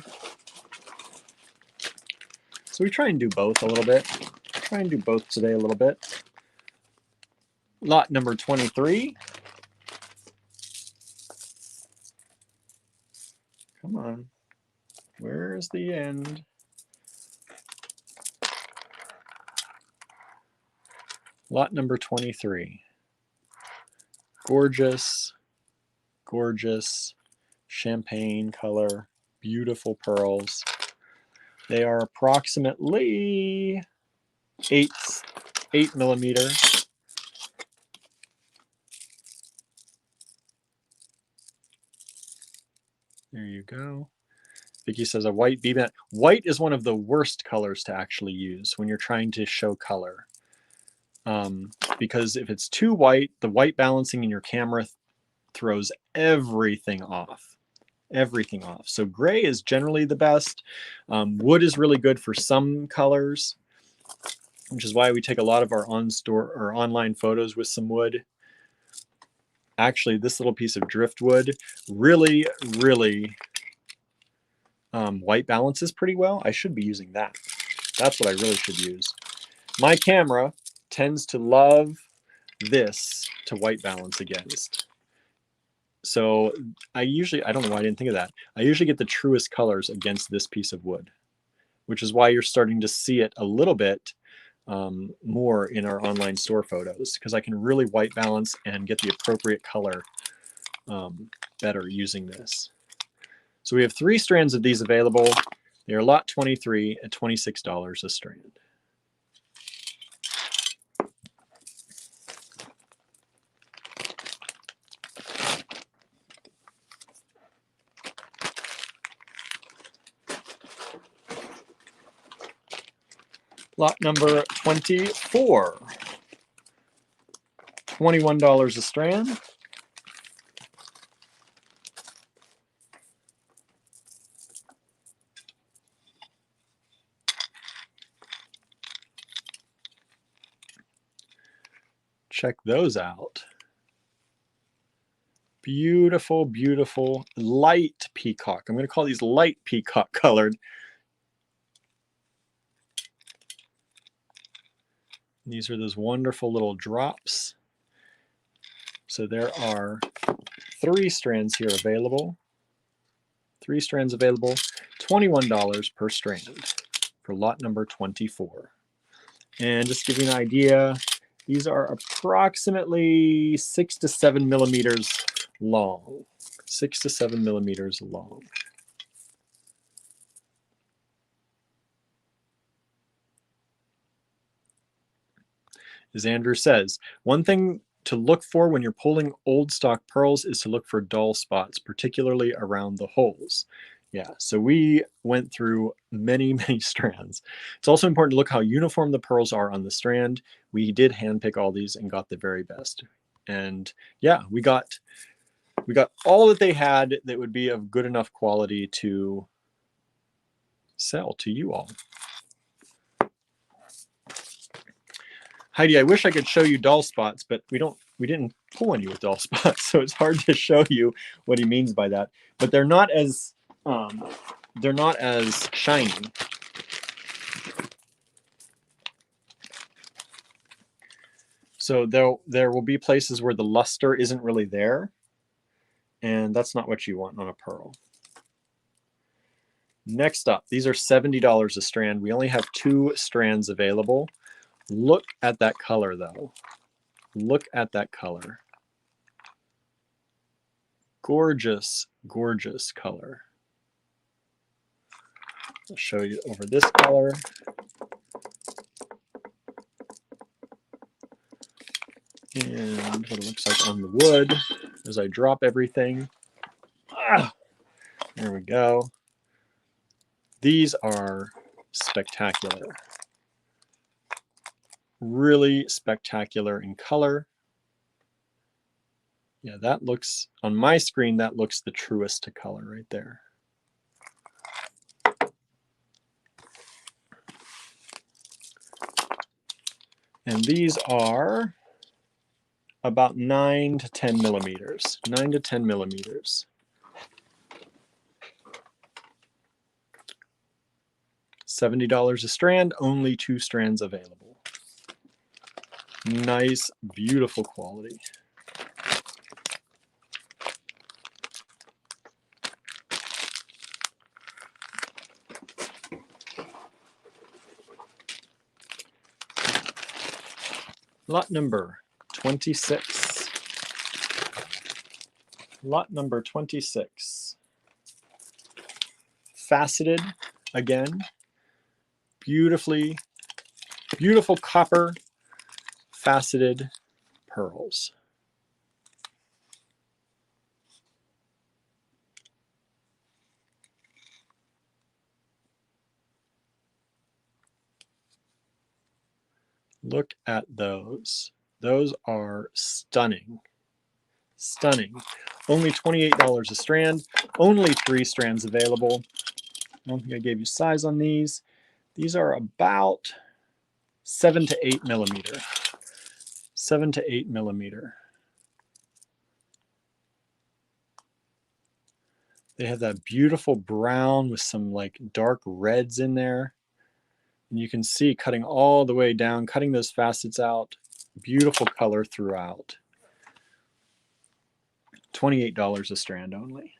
S1: So we try and do both a little bit. Try and do both today a little bit. Lot number 23. Come on. Where's the end? Lot number 23. Gorgeous, gorgeous champagne color, beautiful pearls. They are approximately 8 millimeters. There you go. Vicky says a white B-band. White is one of the worst colors to actually use when you're trying to show color. Because if it's too white, the white balancing in your camera throws everything off. Everything off. So gray is generally the best. Wood is really good for some colors, which is why we take a lot of our on-store or online photos with some wood. Actually, this little piece of driftwood really, really white balances pretty well. I should be using that. That's what I really should use. My camera tends to love this to white balance against. So I don't know why I didn't think of that. I usually get the truest colors against this piece of wood, which is why you're starting to see it a little bit more in our online store photos, because I can really white balance and get the appropriate color better using this. So we have 3 strands of these available. They are lot 23 at $26 a strand. Lot number 24, $21 a strand. Check those out. Beautiful, beautiful light peacock. I'm going to call these light peacock colored. These are those wonderful little drops. So there are 3 strands here available. 3 strands available, $21 per strand for lot number 24. And just to give you an idea, these are approximately 6 to 7 millimeters long. 6 to 7 millimeters long. As Andrew says, one thing to look for when you're pulling old stock pearls is to look for dull spots, particularly around the holes. Yeah, so we went through many, many strands. It's also important to look how uniform the pearls are on the strand. We did handpick all these and got the very best. And yeah, we got all that they had that would be of good enough quality to sell to you all. Heidi, I wish I could show you dull spots, but we didn't pull any with dull spots, so it's hard to show you what he means by that. But they're not as shiny. So there will be places where the luster isn't really there, and that's not what you want on a pearl. Next up, these are $70 a strand. We only have 2 strands available. Look at that color, though. Look at that color. Gorgeous, gorgeous color. I'll show you over this color. And what it looks like on the wood as I drop everything. Ah, there we go. These are spectacular. Really spectacular in color. Yeah, that looks, on my screen, that looks the truest to color right there. And these are about 9 to 10 millimeters. 9 to 10 millimeters. $70 a strand, only 2 strands available. Nice, beautiful quality. Lot number 26. Lot number 26. Faceted again. Beautiful copper faceted pearls. Look at those. Those are stunning. Stunning. Only $28 a strand. Only 3 strands available. I don't think I gave you size on these. These are about 7 to 8 millimeter. 7 to 8 millimeter. They have that beautiful brown with some like dark reds in there. And you can see cutting all the way down, cutting those facets out. Beautiful color throughout. $28 a strand only.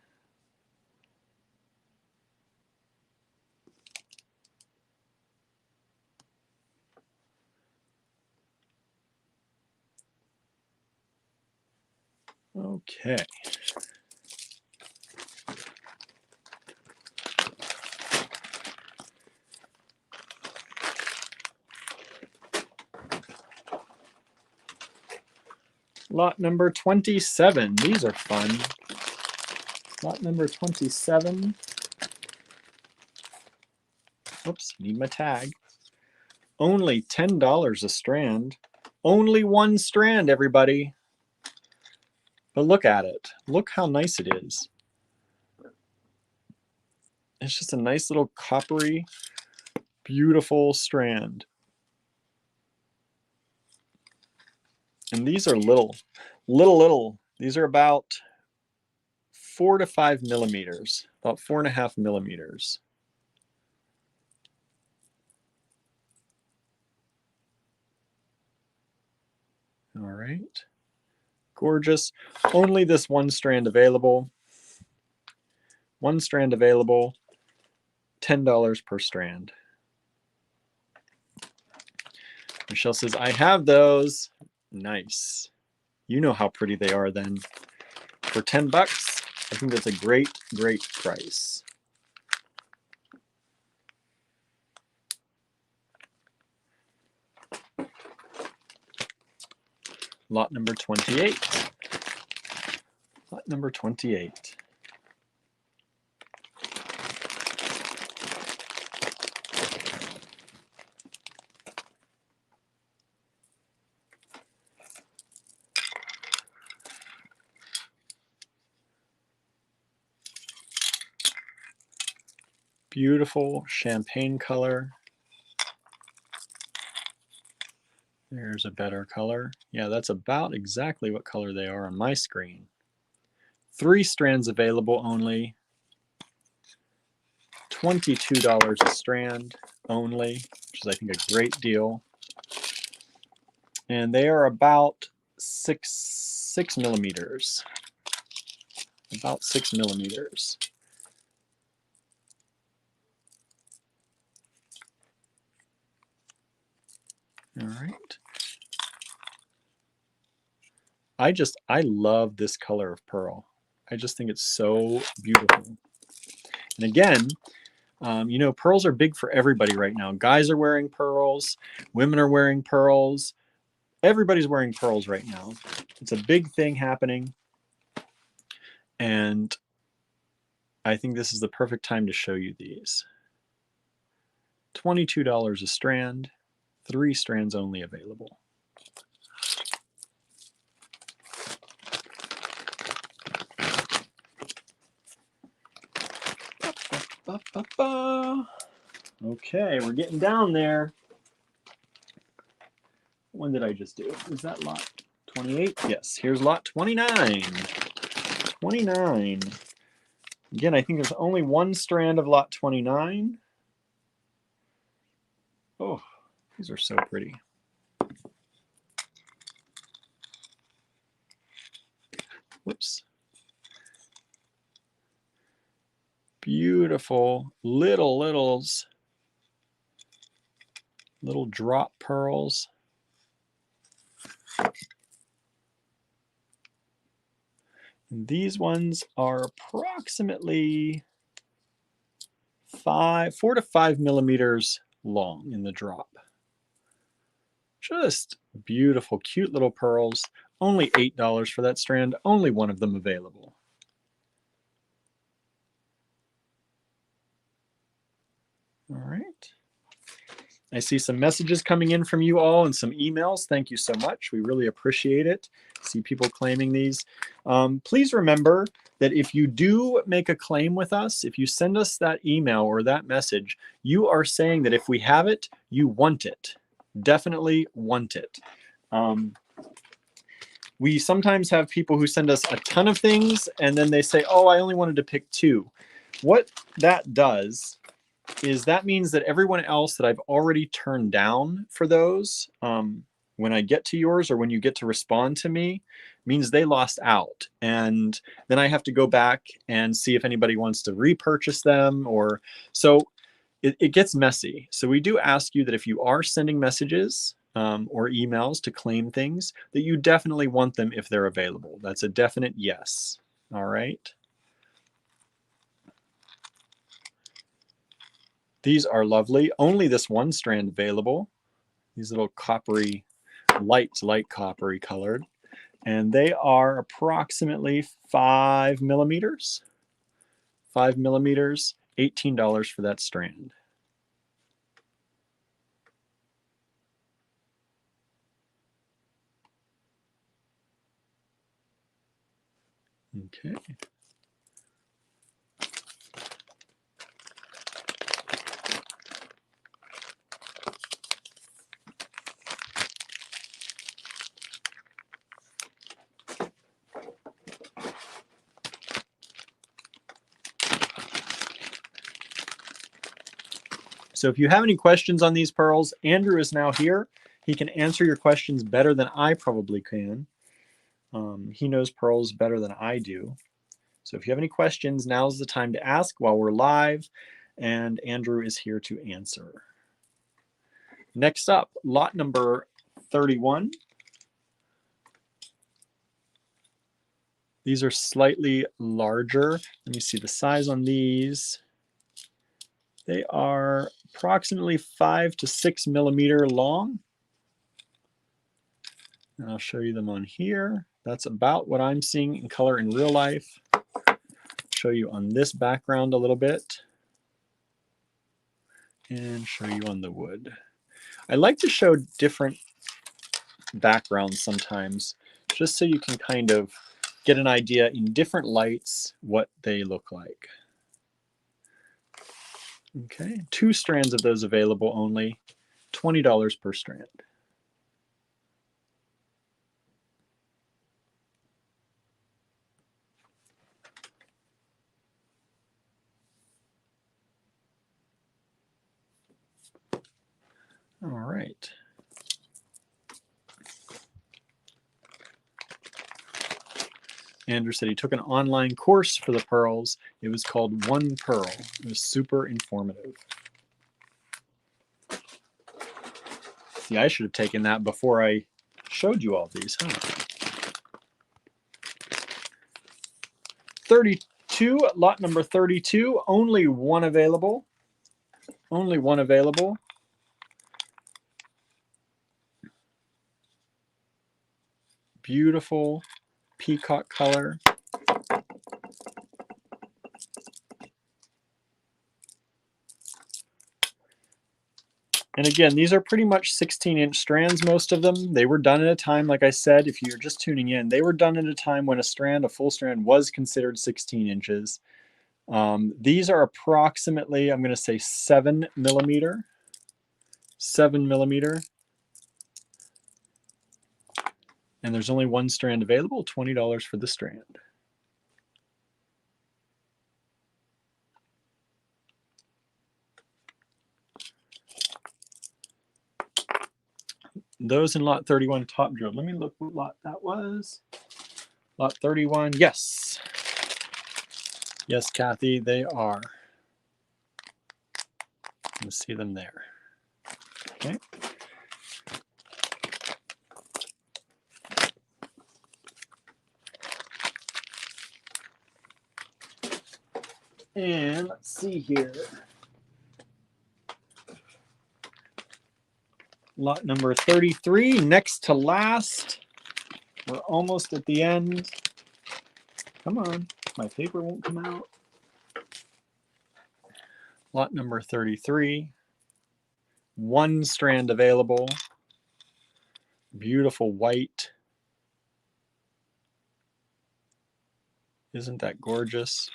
S1: Okay. Lot number 27. These are fun. Lot number 27. Oops, need my tag. Only $10 a strand. Only 1 strand, everybody. But look at it. Look how nice it is. It's just a nice little coppery, beautiful strand. And these are little. These are about 4 to 5 millimeters, about 4.5 millimeters. All right. Gorgeous. Only this 1 strand available. 1 strand available. $10 per strand. Michelle says, I have those. Nice. You know how pretty they are then. For 10 bucks, I think that's a great, great price. Lot number 28. Lot number 28. Beautiful champagne color. There's a better color. Yeah, that's about exactly what color they are on my screen. 3 strands available only. $22 a strand only, which is I think a great deal. And they are about 6 millimeters. About 6 millimeters. All right. I love this color of pearl. I just think it's so beautiful. And again, You know, pearls are big for everybody right now. Guys are wearing pearls. Women are wearing pearls. Everybody's wearing pearls right now. It's a big thing happening. And I think this is the perfect time to show you these. $22 a strand, 3 strands only available. Okay, we're getting down there. When did I just do? Is that lot 28? Yes, here's lot 29. 29. Again, I think there's only 1 strand of lot 29. Oh, these are so pretty. Whoops. Beautiful little drop pearls. And these ones are approximately 4 to 5 millimeters long in the drop. Just beautiful, cute little pearls. Only $8 for that strand. Only 1 of them available. All right. I see some messages coming in from you all and some emails. Thank you so much. We really appreciate it. See people claiming these. Please remember that if you do make a claim with us, if you send us that email or that message, you are saying that if we have it, you want it. Definitely want it. We sometimes have people who send us a ton of things and then they say, oh, I only wanted to pick 2. What that does is that means that everyone else that I've already turned down for those, when I get to yours or when you get to respond to me, means they lost out. And then I have to go back and see if anybody wants to repurchase them, or so it gets messy. So we do ask you that if you are sending messages or emails to claim things, that you definitely want them if they're available. That's a definite yes. All right. These are lovely. Only this 1 strand available. These little coppery, light coppery colored. And they are approximately 5 millimeters. 5 millimeters, $18 for that strand. Okay. So if you have any questions on these pearls, Andrew is now here. He can answer your questions better than I probably can. He knows pearls better than I do. So if you have any questions, now's the time to ask while we're live, and Andrew is here to answer. Next up, lot number 31. These are slightly larger. Let me see the size on these. They are approximately 5 to 6 millimeter long. And I'll show you them on here. That's about what I'm seeing in color in real life. Show you on this background a little bit. And show you on the wood. I like to show different backgrounds sometimes, just so you can kind of get an idea in different lights what they look like. Okay, 2 strands of those available only, $20 per strand. All right. Andrew said he took an online course for the pearls. It was called One Pearl. It was super informative. See, I should have taken that before I showed you all these, huh? 32, lot number 32, only 1 available. Only one available. Beautiful peacock color. And again, these are pretty much 16-inch strands, most of them. They were done at a time, like I said, if you're just tuning in, they were done at a time when a full strand was considered 16 inches. These are approximately, I'm going to say 7 millimeter. 7 millimeter. And there's only one strand available, $20 for the strand. Those in lot 31 top drilled. Let me look what lot that was. Lot 31, yes. Yes, Kathy, they are. You can see them there. Okay. And let's see here. Lot number 33, next to last. We're almost at the end. Come on, my paper won't come out. Lot number 33. One strand available. Beautiful white. Isn't that gorgeous?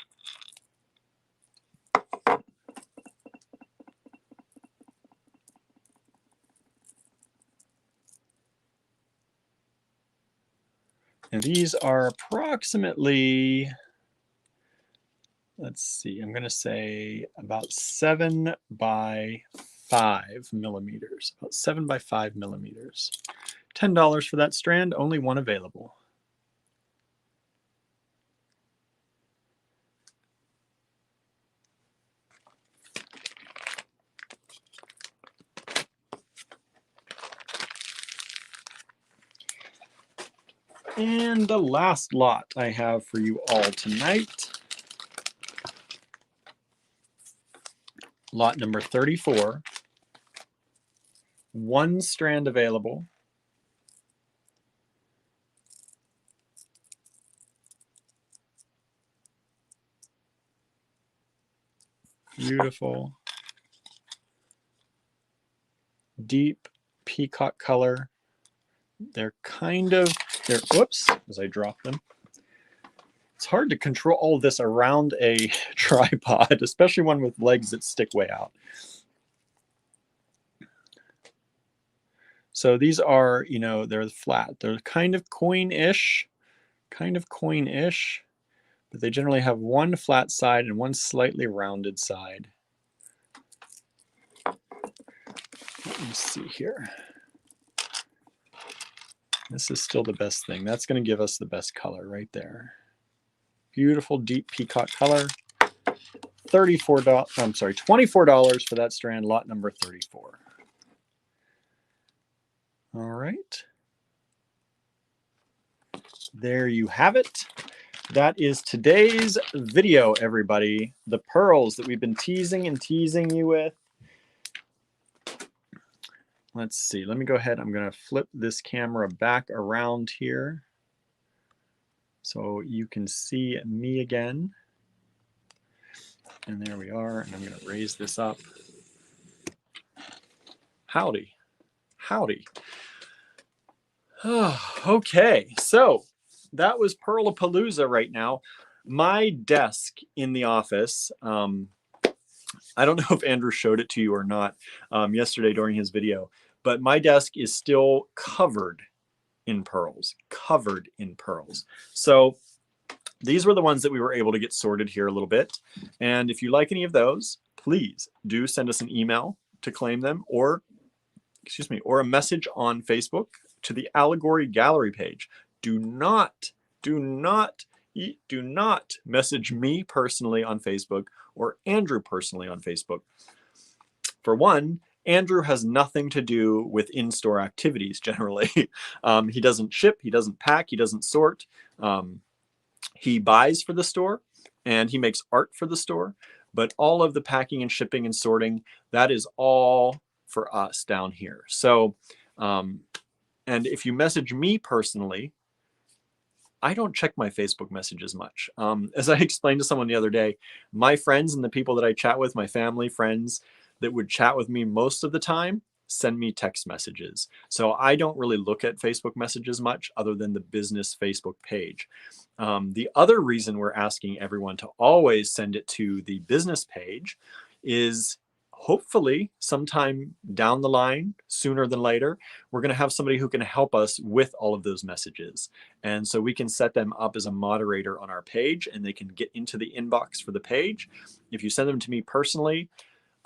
S1: And these are approximately, let's see, I'm going to say about 7 by 5 millimeters. About 7 by 5 millimeters. $10 for that strand, only one available. And the last lot I have for you all tonight, lot number 34, one strand available. Beautiful, deep peacock color. They're whoops, as I drop them. It's hard to control all this around a tripod, especially one with legs that stick way out. So these are, you know, they're flat. They're kind of coin-ish, but they generally have one flat side and one slightly rounded side. Let me see here. This is still the best thing. That's going to give us the best color right there. Beautiful deep peacock color. $24 for that strand, lot number 34. All right. There you have it. That is today's video, everybody. The pearls that we've been teasing you with. Let's see. Let me go ahead. I'm going to flip this camera back around here so you can see me again. And there we are. And I'm going to raise this up. Howdy. Howdy. Okay. So that was Pearlapalooza right now. My desk in the office, I don't know if Andrew showed it to you or not yesterday during his video, but my desk is still covered in pearls, So these were the ones that we were able to get sorted here a little bit. And if you like any of those, please do send us an email to claim them, or a message on Facebook to the Allegory Gallery page. Do not message me personally on Facebook or Andrew personally on Facebook. For one, Andrew has nothing to do with in-store activities generally. He doesn't ship, he doesn't pack, he doesn't sort. He buys for the store and he makes art for the store, but all of the packing and shipping and sorting, that is all for us down here. So, and if you message me personally, I don't check my Facebook messages much. As I explained to someone the other day, my friends and the people that I chat with, my family, friends that would chat with me most of the time, send me text messages. So I don't really look at Facebook messages much other than the business Facebook page. The other reason we're asking everyone to always send it to the business page is hopefully sometime down the line, sooner than later, we're going to have somebody who can help us with all of those messages. And so we can set them up as a moderator on our page and they can get into the inbox for the page. If you send them to me personally,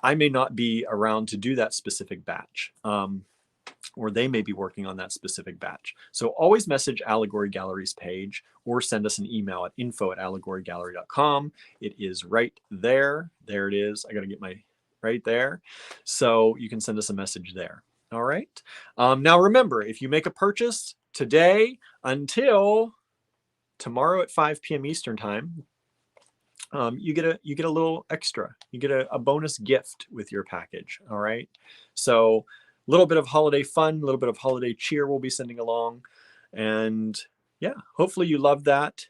S1: I may not be around to do that specific batch, or they may be working on that specific batch. So always message Allegory Gallery's page or send us an email at info@allegorygallery.com. It is right there. There it is. I got to get my right there. So you can send us a message there. All right. Now remember, if you make a purchase today until tomorrow at 5 p.m. Eastern time, you get a little extra. You get a bonus gift with your package. All right. So a little bit of holiday fun, a little bit of holiday cheer we'll be sending along. And yeah, hopefully you love that.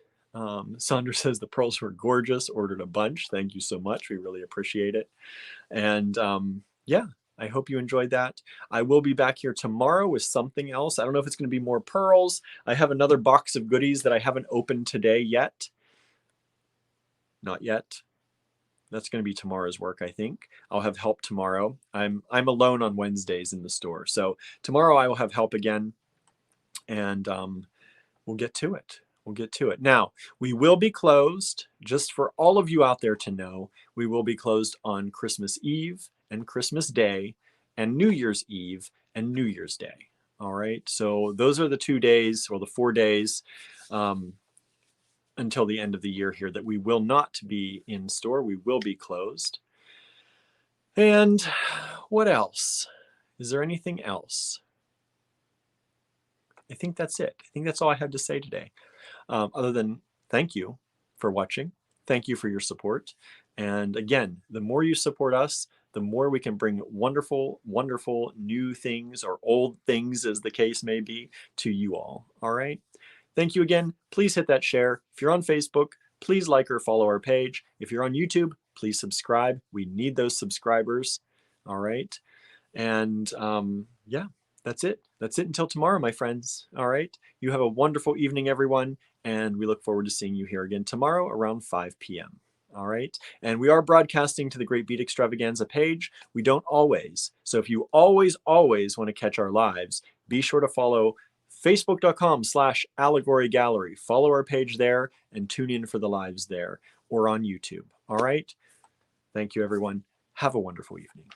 S1: Sandra says the pearls were gorgeous, ordered a bunch. Thank you so much. We really appreciate it. And yeah, I hope you enjoyed that. I will be back here tomorrow with something else. I don't know if it's going to be more pearls. I have another box of goodies that I haven't opened today yet. Not yet. That's going to be tomorrow's work, I think. I'll have help tomorrow. I'm alone on Wednesdays in the store. So tomorrow I will have help again, and we'll get to it. We'll get to it. Now, we will be closed, just for all of you out there to know, we will be closed on Christmas Eve and Christmas Day and New Year's Eve and New Year's Day. All right. So those are the 2 days or the 4 days until the end of the year here that we will not be in store. We will be closed. And what else? Is there anything else? I think that's it. I think that's all I have to say today. Other than thank you for watching. Thank you for your support. And again, the more you support us, the more we can bring wonderful, wonderful new things or old things, as the case may be, to you all. All right. Thank you again. Please hit that share. If you're on Facebook, please like or follow our page. If you're on YouTube, please subscribe. We need those subscribers. All right. And yeah, that's it. That's it until tomorrow, my friends. All right. You have a wonderful evening, everyone. And we look forward to seeing you here again tomorrow around 5 p.m. All right. And we are broadcasting to the Great Beat Extravaganza page. We don't always. So if you always want to catch our lives, be sure to follow Facebook.com/Allegory Gallery. Follow our page there and tune in for the lives there or on YouTube. All right. Thank you, everyone. Have a wonderful evening.